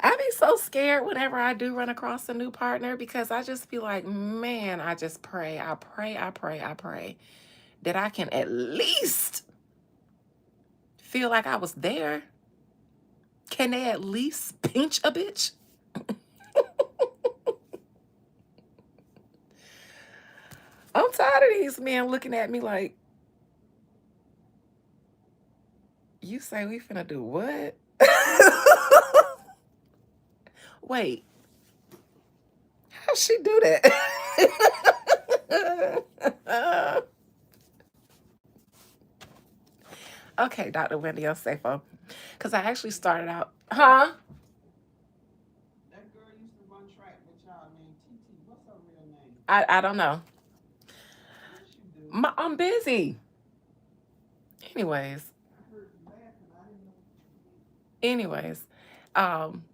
be so scared whenever I do run across a new partner because I just be like, man, I just pray, I pray, I pray, I pray that I can at least feel like I was there. Can they at least pinch a bitch? I'm tired of these men looking at me like, you say we finna do what? Wait, how'd she do that? Okay, Dr. Wendy Osefo. Because I actually started out, huh? That girl used to run track with y'all named TT. What's her real name? I don't know. Yes, you do. I'm busy. Anyways, I heard you laughing. I didn't know. anyways, um,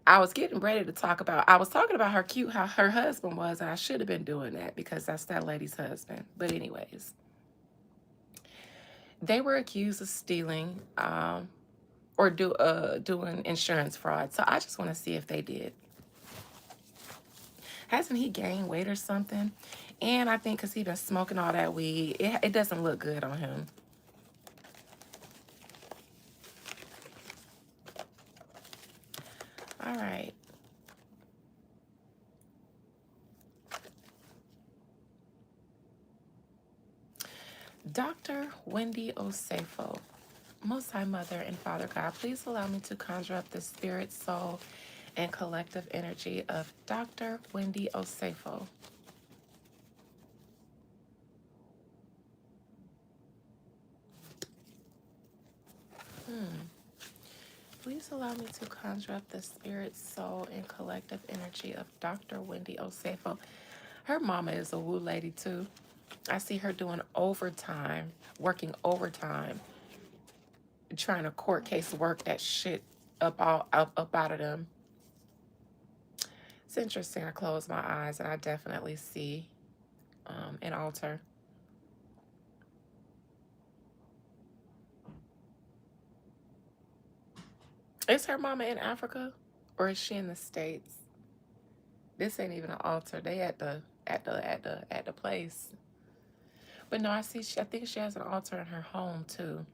I was getting ready to talk about. I was talking about how cute how her husband was, and I should have been doing that because that's that lady's husband. But anyways, they were accused of stealing or doing insurance fraud. So I just want to see if they did. Hasn't he gained weight or something? And I think because he been smoking all that weed, it doesn't look good on him. All right. Dr. Wendy Osefo. Most High Mother and Father God, please allow me to conjure up the spirit, soul, and collective energy of Dr. Wendy Osefo. Please allow me to conjure up the spirit, soul, and collective energy of Dr. Wendy Osefo. Her mama is a woo lady too. I see her doing overtime, working overtime, trying to court case work that shit up out of them. It's interesting. I close my eyes and I definitely see an altar. Is her mama in Africa or is she in the States? This ain't even an altar. They at the place. But no, I see. I think she has an altar in her home too.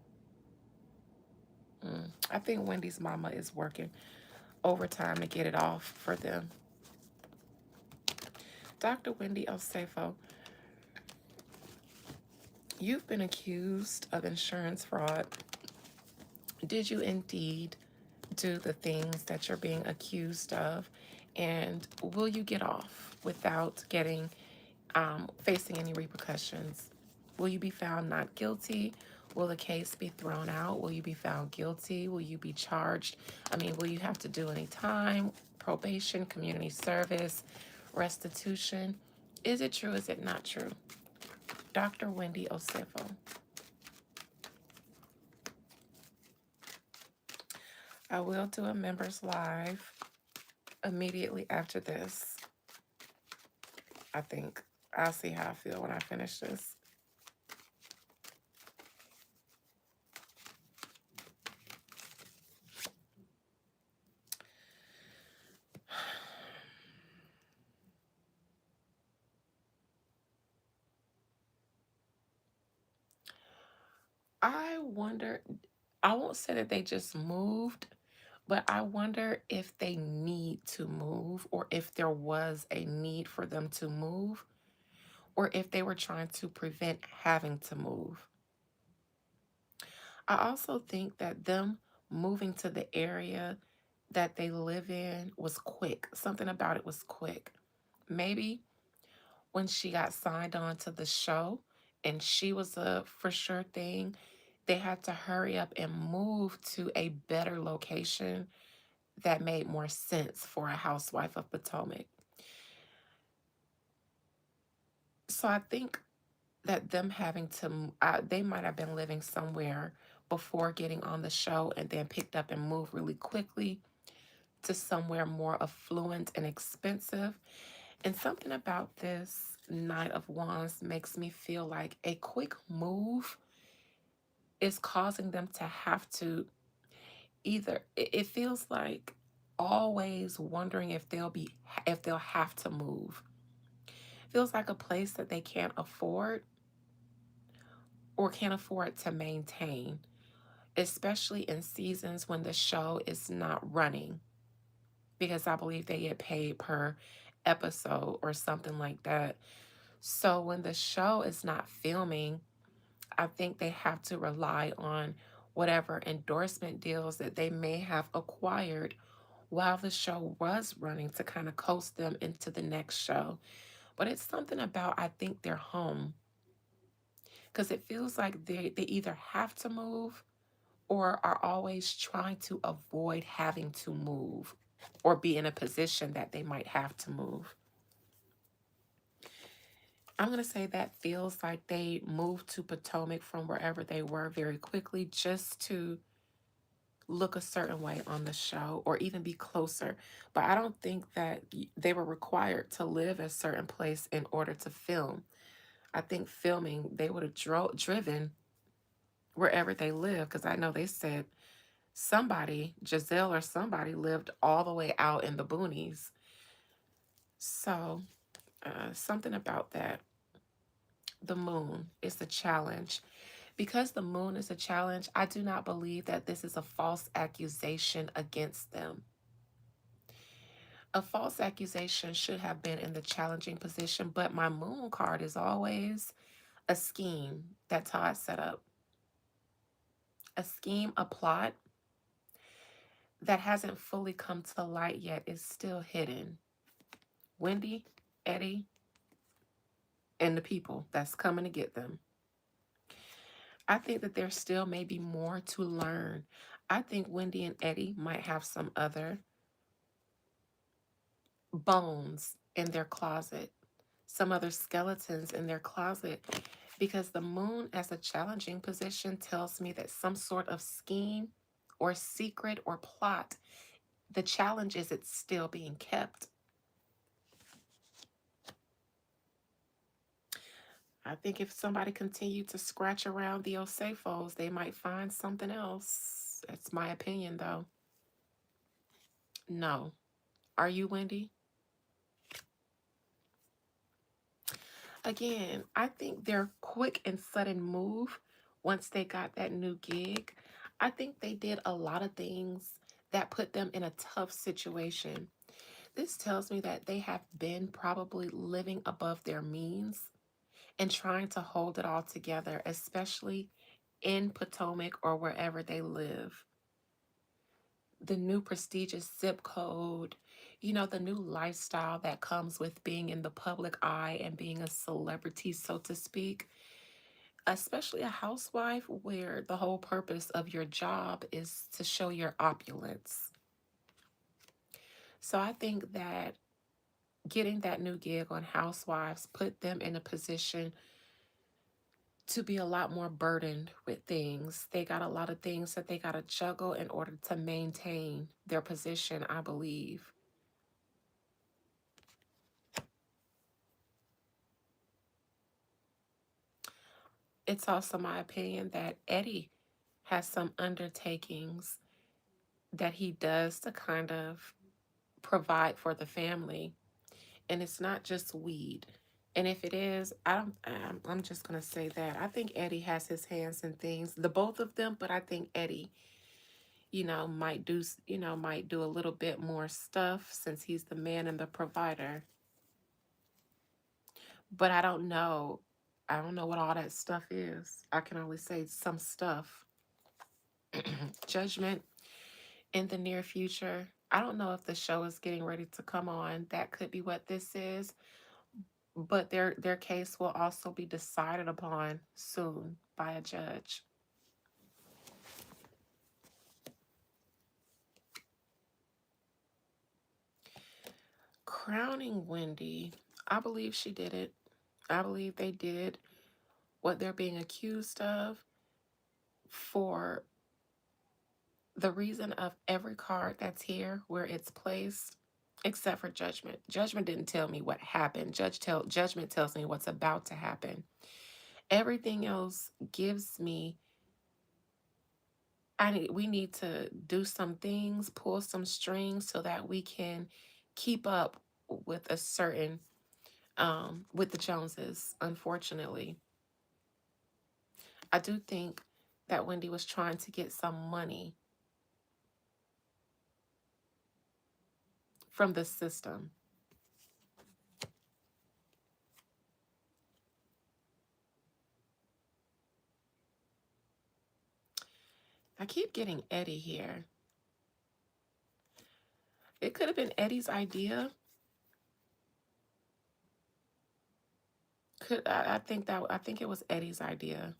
I think Wendy's mama is working overtime to get it off for them. Dr. Wendy Osefo, you've been accused of insurance fraud. Did you indeed do the things that you're being accused of? And will you get off without getting facing any repercussions? Will you be found not guilty? Will the case be thrown out? Will you be found guilty? Will you be charged? I mean, will you have to do any time, probation, community service, restitution? Is it true? Is it not true? Dr. Wendy Osefo. I will do a members live immediately after this. I think I'll see how I feel when I finish this. I wonder, I won't say that they just moved, but I wonder if they need to move or if there was a need for them to move or if they were trying to prevent having to move. I also think that them moving to the area that they live in was quick. Something about it was quick. Maybe when she got signed on to the show and she was a for sure thing, they had to hurry up and move to a better location that made more sense for a housewife of Potomac. So I think that them having to, they might have been living somewhere before getting on the show and then picked up and moved really quickly to somewhere more affluent and expensive. And something about this Knight of Wands makes me feel like a quick move is causing them to have to either, it feels like always wondering if they'll have to move. Feels like a place that they can't afford or can't afford to maintain, especially in seasons when the show is not running, because I believe they get paid per episode or something like that. So when the show is not filming, I think they have to rely on whatever endorsement deals that they may have acquired while the show was running to kind of coast them into the next show. But it's something about, I think, their home, because it feels like they either have to move or are always trying to avoid having to move or be in a position that they might have to move. I'm going to say that feels like they moved to Potomac from wherever they were very quickly just to look a certain way on the show or even be closer. But I don't think that they were required to live a certain place in order to film. I think filming, they would have driven wherever they live, because I know they said somebody, Giselle or somebody, lived all the way out in the boonies. So something about that. The moon is a challenge. Because the moon is a challenge, I do not believe that this is a false accusation against them. A false accusation should have been in the challenging position, but my moon card is always a scheme that Todd set up. A scheme, a plot that hasn't fully come to light yet is still hidden. Wendy, Eddie, and the people that's coming to get them. I think that there still may be more to learn. I think Wendy and Eddie might have some other bones in their closet, some other skeletons in their closet, because the moon as a challenging position tells me that some sort of scheme or secret or plot, the challenge is it's still being kept. I think if somebody continued to scratch around the Osafos, they might find something else. That's my opinion, though. No. Are you, Wendy? Again, I think their quick and sudden move once they got that new gig, I think they did a lot of things that put them in a tough situation. This tells me that they have been probably living above their means and trying to hold it all together, especially in Potomac or wherever they live. The new prestigious zip code, the new lifestyle that comes with being in the public eye and being a celebrity, so to speak, especially a housewife where the whole purpose of your job is to show your opulence. So I think that getting that new gig on Housewives put them in a position to be a lot more burdened with things. They got a lot of things that they got to juggle in order to maintain their position, I believe. It's also my opinion that Eddie has some undertakings that he does to kind of provide for the family, and it's not just weed. And if it is, I don't. I'm just gonna say that I think Eddie has his hands in things, the both of them. But I think Eddie, might do a little bit more stuff since he's the man and the provider. But I don't know. I don't know what all that stuff is. I can only say some stuff. Judgment in the near future. I don't know if the show is getting ready to come on. That could be what this is. But their case will also be decided upon soon by a judge. Crowning Wendy, I believe she did it. I believe they did what they're being accused of for the reason of every card that's here where it's placed, except for judgment. Judgment didn't tell me what happened. Judgment tells me what's about to happen. Everything else gives me we need to do some things, pull some strings so that we can keep up with a certain with the Joneses, unfortunately. I do think that Wendy was trying to get some money from the system. I keep getting Eddie here. It could have been Eddie's idea. I think it was Eddie's idea.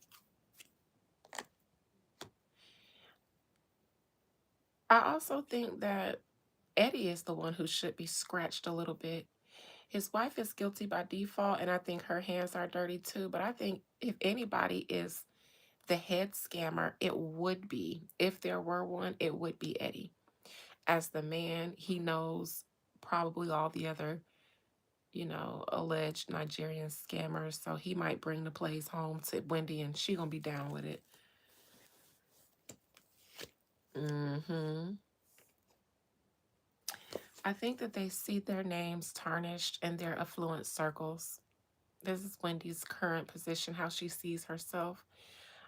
I also think that Eddie is the one who should be scratched a little bit. His wife is guilty by default, and I think her hands are dirty too. But I think if anybody is the head scammer, it would be, if there were one, it would be Eddie. As the man, he knows probably all the other, alleged Nigerian scammers. So he might bring the plays home to Wendy and she gonna be down with it. hmm I think that they see their names tarnished in their affluent circles. This is Wendy's current position, how she sees herself.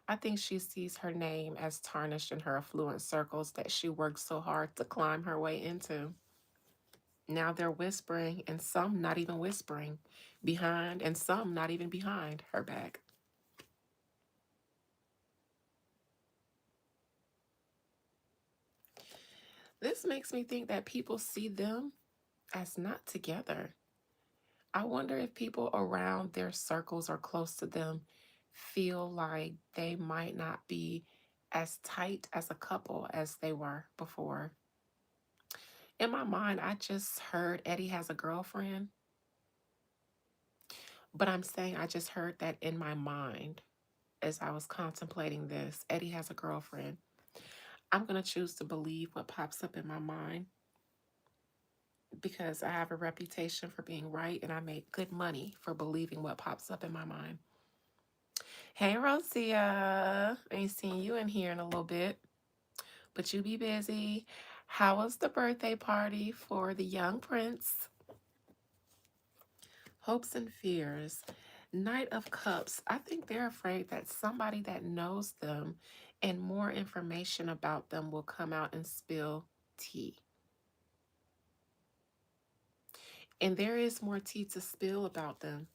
I think she sees her name as tarnished in her affluent circles that she worked so hard to climb her way into. Now they're whispering, and some not even whispering behind, and some not even behind her back. This makes me think that people see them as not together. I wonder if people around their circles or close to them feel like they might not be as tight as a couple as they were before. In my mind, I just heard Eddie has a girlfriend, but I'm saying I just heard that in my mind as I was contemplating this. Eddie has a girlfriend. I'm going to choose to believe what pops up in my mind because I have a reputation for being right and I make good money for believing what pops up in my mind. Hey, Rosia. Ain't seen you in here in a little bit, but you be busy. How was the birthday party for the young prince? Hopes and fears. Knight of Cups. I think they're afraid that somebody that knows them and more information about them will come out and spill tea. And there is more tea to spill about them.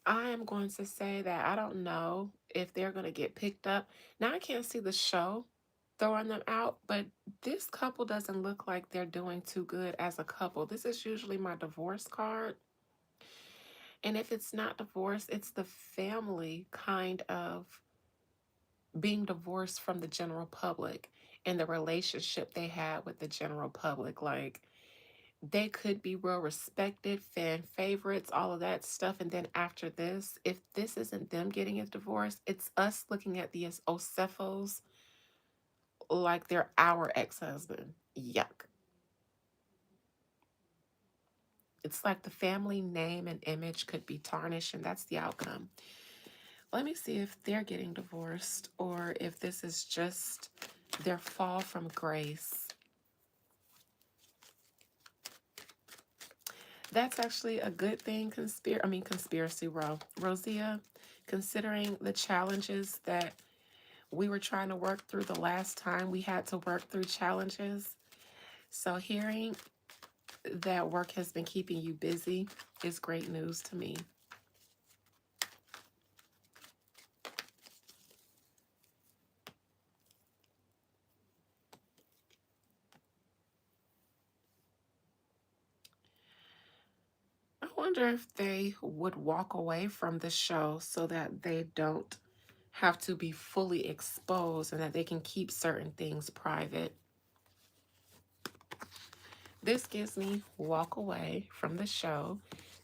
I am going to say that I don't know if they're going to get picked up. Now, I can't see the show throwing them out, but this couple doesn't look like they're doing too good as a couple. This is usually my divorce card. And if it's not divorce, it's the family kind of being divorced from the general public and the relationship they had with the general public. Like, they could be well respected, fan favorites, all of that stuff. And then after this, if this isn't them getting a divorce, it's us looking at these Ocephals like they're our ex husband. Yuck. It's like the family name and image could be tarnished, and that's the outcome. Let me see if they're getting divorced or if this is just their fall from grace. That's actually a good thing, conspiracy row. Rosia, considering the challenges that we were trying to work through the last time we had to work through challenges. So hearing that work has been keeping you busy is great news to me. I wonder if they would walk away from the show so that they don't have to be fully exposed and that they can keep certain things private. This gives me walk away from the show.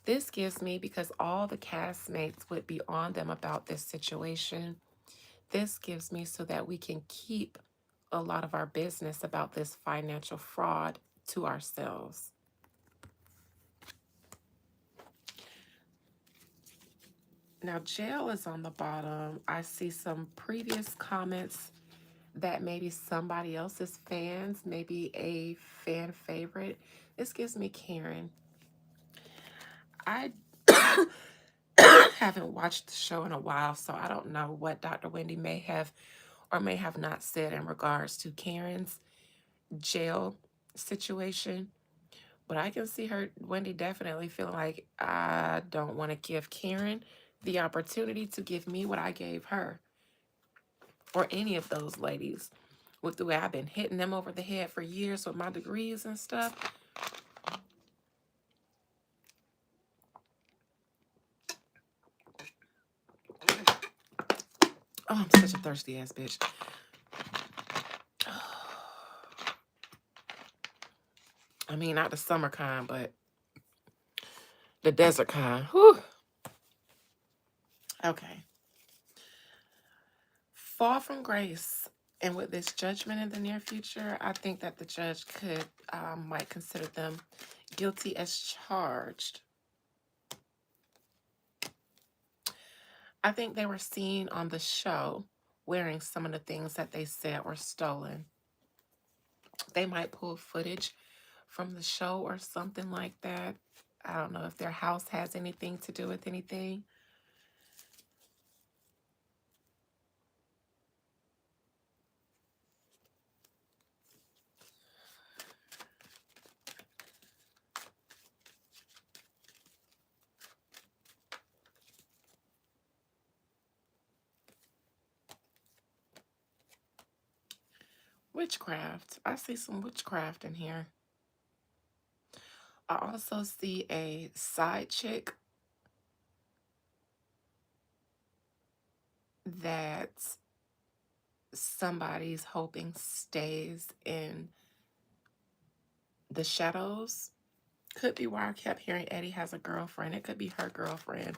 This gives me because all the castmates would be on them about this situation. This gives me so that we can keep a lot of our business about this financial fraud to ourselves. Now, jail is on the bottom. I see some previous comments that maybe somebody else's fans, maybe a fan favorite. This gives me Karen. I haven't watched the show in a while, so I don't know what Dr. Wendy may have or may have not said in regards to Karen's jail situation. But I can see her, Wendy, definitely feeling like I don't want to give Karen the opportunity to give me what I gave her or any of those ladies. With the way I've been hitting them over the head for years with my degrees and stuff. Oh, I'm such a thirsty ass bitch. I mean, not the summer kind, but the desert kind. Whew. Okay. Fall from grace. And with this judgment in the near future, I think that the judge could might consider them guilty as charged. I think they were seen on the show wearing some of the things that they said were stolen. They might pull footage from the show or something like that. I don't know if their house has anything to do with anything. Witchcraft. I see some witchcraft in here. I also see a side chick that somebody's hoping stays in the shadows. Could be why I kept hearing Eddie has a girlfriend. It could be her girlfriend.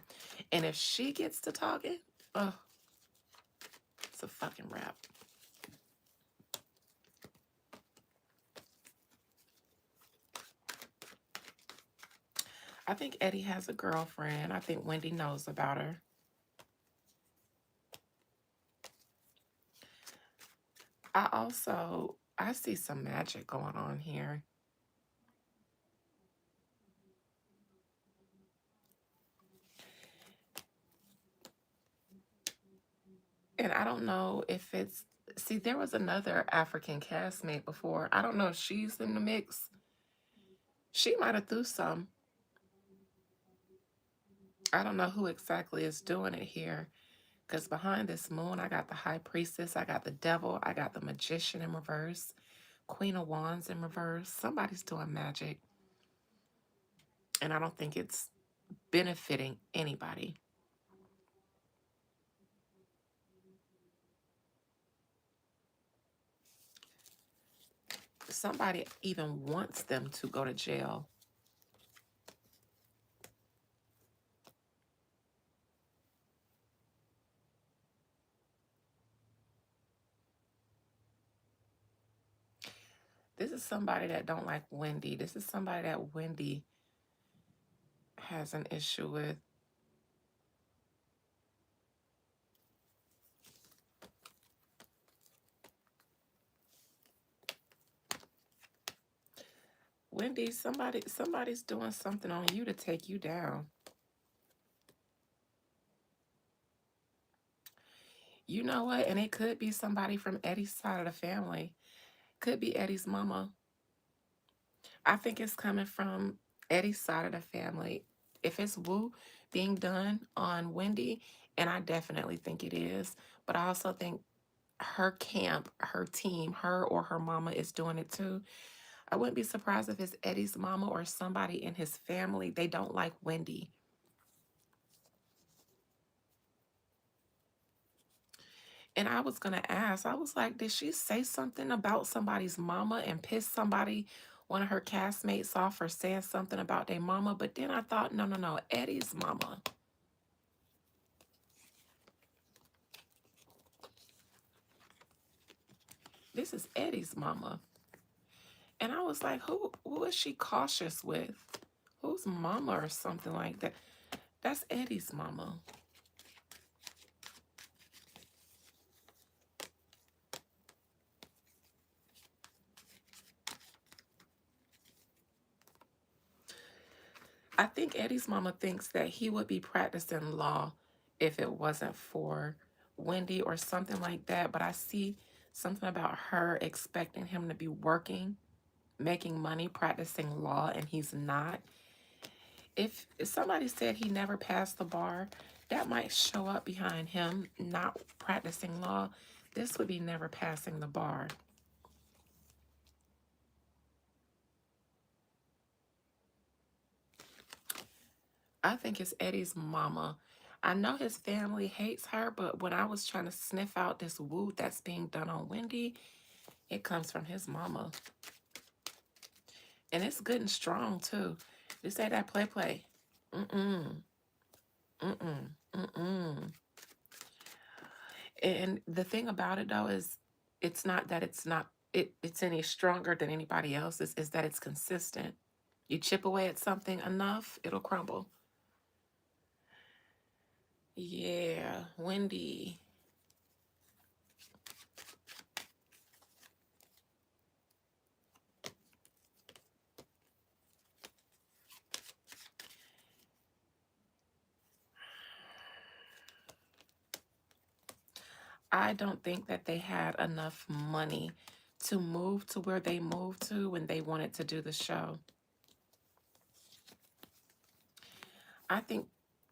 And if she gets to talking, oh, it's a fucking wrap. I think Eddie has a girlfriend. I think Wendy knows about her. I see some magic going on here. And I don't know if it's, see, there was another African castmate before. I don't know if she's in the mix. She might have threw some. I don't know who exactly is doing it here. Because behind this moon, I got the high priestess, I got the devil, I got the magician in reverse, Queen of Wands in reverse. Somebody's doing magic. And I don't think it's benefiting anybody. Somebody even wants them to go to jail. This is somebody that don't like Wendy. This is somebody that Wendy has an issue with. Wendy, somebody's doing something on you to take you down. You know what? And it could be somebody from Eddie's side of the family. Could be Eddie's mama. I think it's coming from Eddie's side of the family. If it's woo being done on Wendy, and I definitely think it is, but I also think her camp, her team, her or her mama is doing it too. I wouldn't be surprised if it's Eddie's mama or somebody in his family. They don't like Wendy. And I was going to ask, I was like, did she say something about somebody's mama and piss somebody, one of her castmates off for saying something about their mama? But then I thought, no, no, no, Eddie's mama. This is Eddie's mama. And I was like, who is she cautious with? Who's mama or something like that? That's Eddie's mama. I think Eddie's mama thinks that he would be practicing law if it wasn't for Wendy or something like that. But I see something about her expecting him to be working, making money, practicing law, and he's not. If somebody said he never passed the bar, that might show up behind him not practicing law. This would be never passing the bar. I think it's Eddie's mama. I know his family hates her, but when I was trying to sniff out this woo that's being done on Wendy, it comes from his mama. And it's good and strong, too. This ain't that play play. Mm-mm. Mm-mm. Mm-mm. And the thing about it, though, is it's not that it's any stronger than anybody else's, is that it's consistent. You chip away at something enough, it'll crumble. Yeah, Wendy. I don't think that they had enough money to move to where they moved to when they wanted to do the show. I think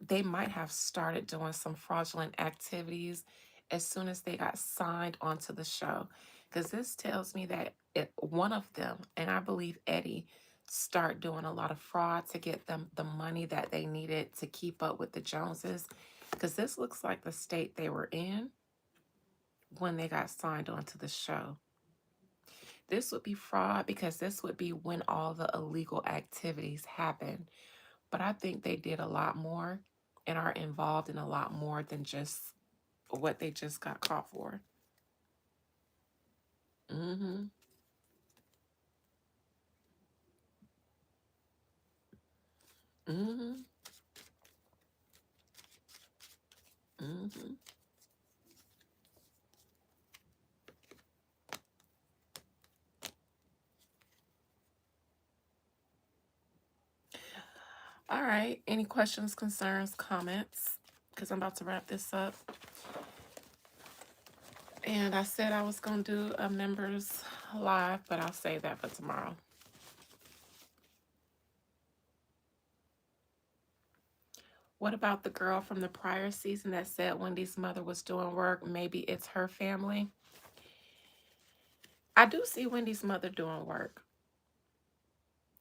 they might have started doing some fraudulent activities as soon as they got signed onto the show. Because this tells me that one of them, and I believe Eddie, start doing a lot of fraud to get them the money that they needed to keep up with the Joneses. Because this looks like the state they were in when they got signed onto the show. This would be fraud because this would be when all the illegal activities happen. But I think they did a lot more and are involved in a lot more than just what they just got caught for. Mm-hmm. Mm-hmm. Mm-hmm. All right. Any questions, concerns, comments? Because I'm about to wrap this up. And I said I was going to do a members live, but I'll save that for tomorrow. What about the girl from the prior season that said Wendy's mother was doing work? Maybe it's her family. I do see Wendy's mother doing work.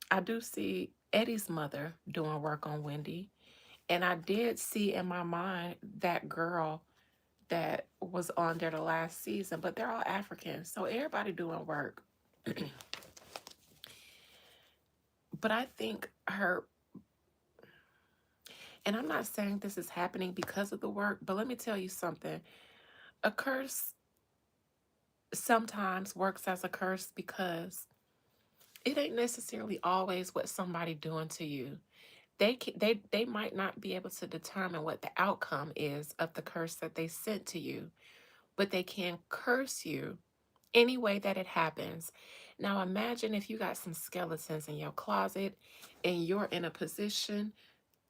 I do see Eddie's mother doing work on Wendy. And I did see in my mind that girl that was on there the last season, but they're all African. So everybody doing work. But I think her, and I'm not saying this is happening because of the work, but let me tell you something. A curse sometimes works as a curse because it ain't necessarily always what somebody doing to you. They might not be able to determine what the outcome is of the curse that they sent to you, but they can curse you any way that it happens. Now imagine if you got some skeletons in your closet and you're in a position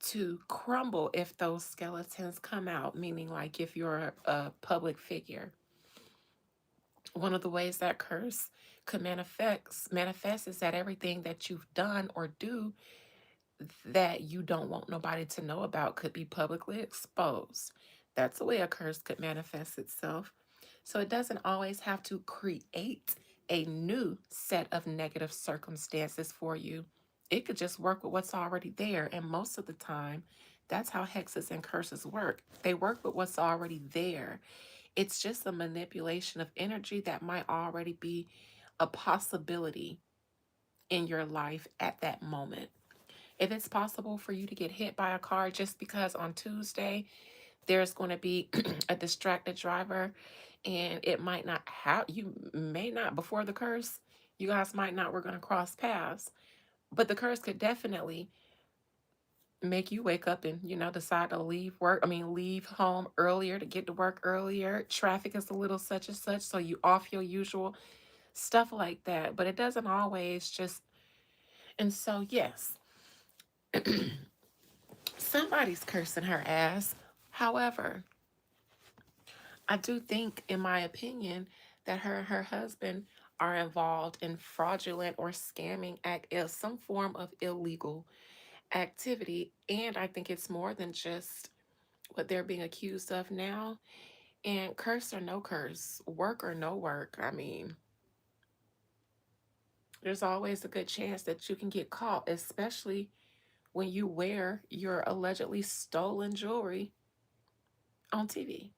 to crumble if those skeletons come out, meaning like if you're a public figure. One of the ways that curse could manifest is that everything that you've done or do that you don't want nobody to know about could be publicly exposed. That's the way a curse could manifest itself. So it doesn't always have to create a new set of negative circumstances for you. It could just work with what's already there. And most of the time, that's how hexes and curses work. They work with what's already there. It's just a manipulation of energy that might already be a possibility in your life at that moment. If it's possible for you to get hit by a car just because on Tuesday there's going to be a distracted driver and it might not have, you may not, before the curse, you guys might not, we're going to cross paths, but the curse could definitely make you wake up and, decide to leave work. I mean, leave home earlier to get to work earlier. Traffic is a little such and such, so you off your usual stuff like that. But it doesn't always just, and so, yes, somebody's cursing her ass. However, I do think, in my opinion, that her and her husband are involved in fraudulent or scamming act some form of illegal activity. And I think it's more than just what they're being accused of now. And curse or no curse, work or no work, I mean, there's always a good chance that you can get caught, especially when you wear your allegedly stolen jewelry on TV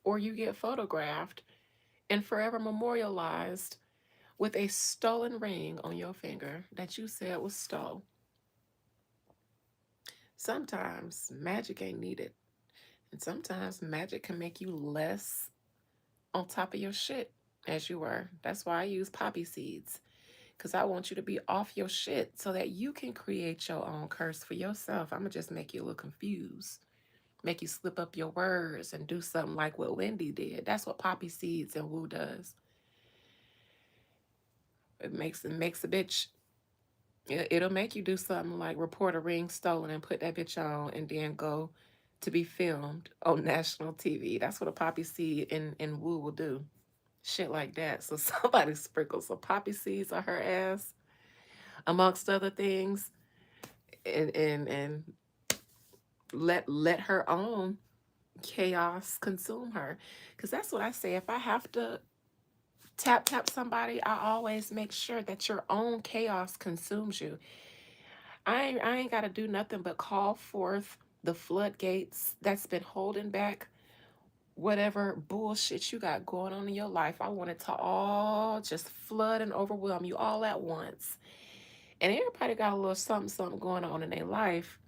or you get photographed and forever memorialized with a stolen ring on your finger that you said was stole. Sometimes magic ain't needed, and sometimes magic can make you less on top of your shit as you were. That's why I use poppy seeds, because I want you to be off your shit so that you can create your own curse for yourself. I'm gonna just make you a little confused, make you slip up your words and do something like what Wendy did. That's what poppy seeds and woo does. It makes a bitch. It'll make you do something like report a ring stolen and put that bitch on and then go to be filmed on national TV. That's what a poppy seed in woo will do. Shit like that. So somebody sprinkles some poppy seeds on her ass, amongst other things, and let her own chaos consume her. Because that's what I say. If I have to Tap, tap somebody. I always make sure that your own chaos consumes you. I ain't got to do nothing but call forth the floodgates that's been holding back whatever bullshit you got going on in your life. I want it to all just flood and overwhelm you all at once. And everybody got a little something, something going on in their life.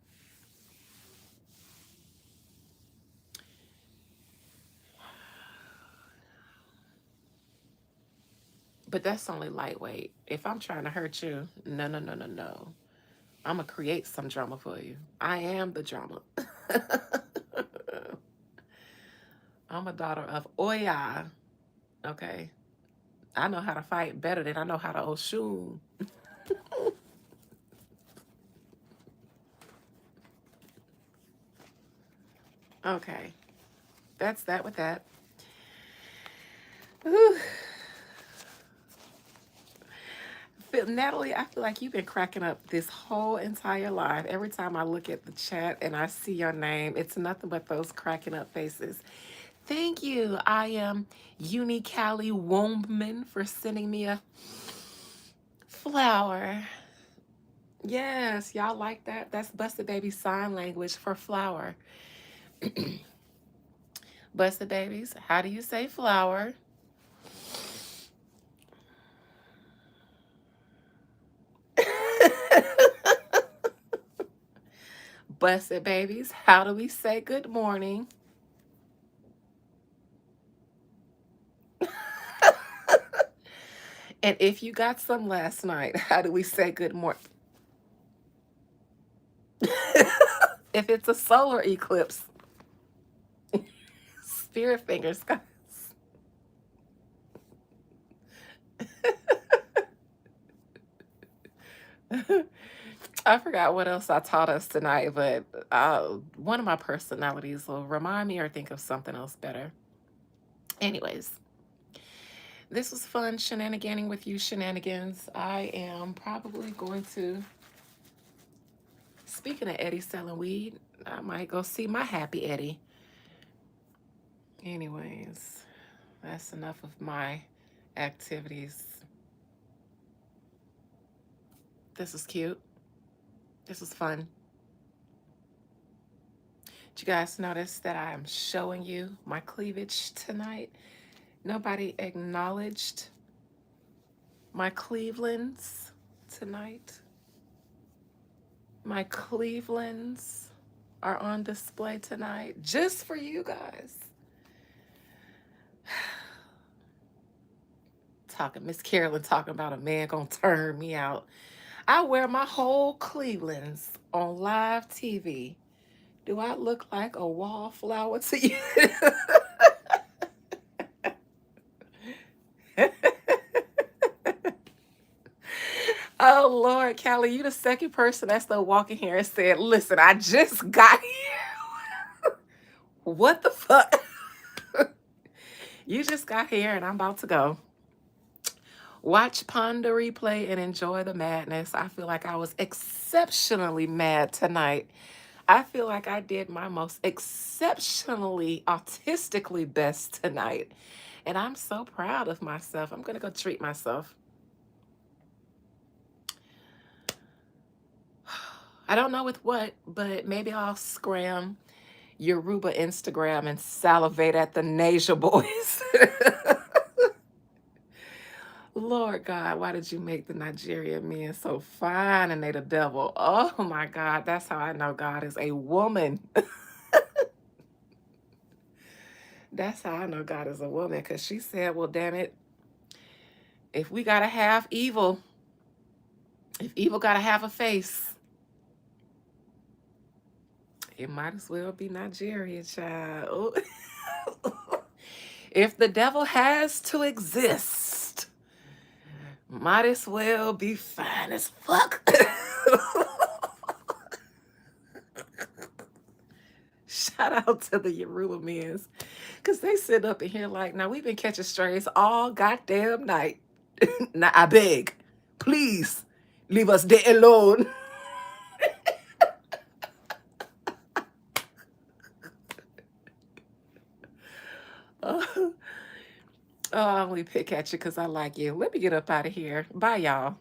But that's only lightweight. If I'm trying to hurt you, no, no, no, no, no. I'm going to create some drama for you. I am the drama. I'm a daughter of Oya. Okay. I know how to fight better than I know how to Oshun. Okay. That's that with that. Whew. Natalie, I feel like you've been cracking up this whole entire live. Every time I look at the chat and I see your name, it's nothing but those cracking up faces. Thank you. I am Uni Callie Wombman for sending me a flower. Yes, y'all like that? That's Busted Baby sign language for flower. Busted Babies, how do you say flower? Busted Babies, how do we say good morning? And if you got some last night, how do we say good morning? If it's a solar eclipse, spirit fingers, guys. I forgot what else I taught us tonight, but one of my personalities will remind me or think of something else better. Anyways, this was fun shenaniganing with you shenanigans. I am probably going to, speaking of Eddie selling weed, I might go see my happy Eddie. Anyways, that's enough of my activities. This is cute. This is fun. Did you guys notice that I am showing you my cleavage tonight? Nobody acknowledged my Clevelands tonight. My Clevelands are on display tonight just for you guys. Miss Carolyn talking about a man gonna turn me out. I wear my whole Clevelands on live TV. Do I look like a wallflower to you? Oh Lord, Callie, you the second person that's still walking here and said, listen, I just got here. What the fuck? You just got here and I'm about to go. Watch, ponder, replay, and enjoy the madness. I feel like I was exceptionally mad tonight. I feel like I did my most exceptionally autistically best tonight. And I'm so proud of myself. I'm going to go treat myself. I don't know with what, but maybe I'll scram Yoruba Instagram and salivate at the Nasia boys. Lord God, why did you make the Nigerian men so fine and they the devil? Oh my God, that's how I know God is a woman. That's how I know God is a woman, because she said, well, damn it, if we got to have evil, if evil got to have a face, it might as well be Nigeria, child. If the devil has to exist, might as well be fine as fuck. Shout out to the Yoruba men, because they sit up in here like, now we've been catching strays all goddamn night. Now I beg, please leave us there alone. Oh, I only pick at you because I like you. Let me get up out of here. Bye, y'all.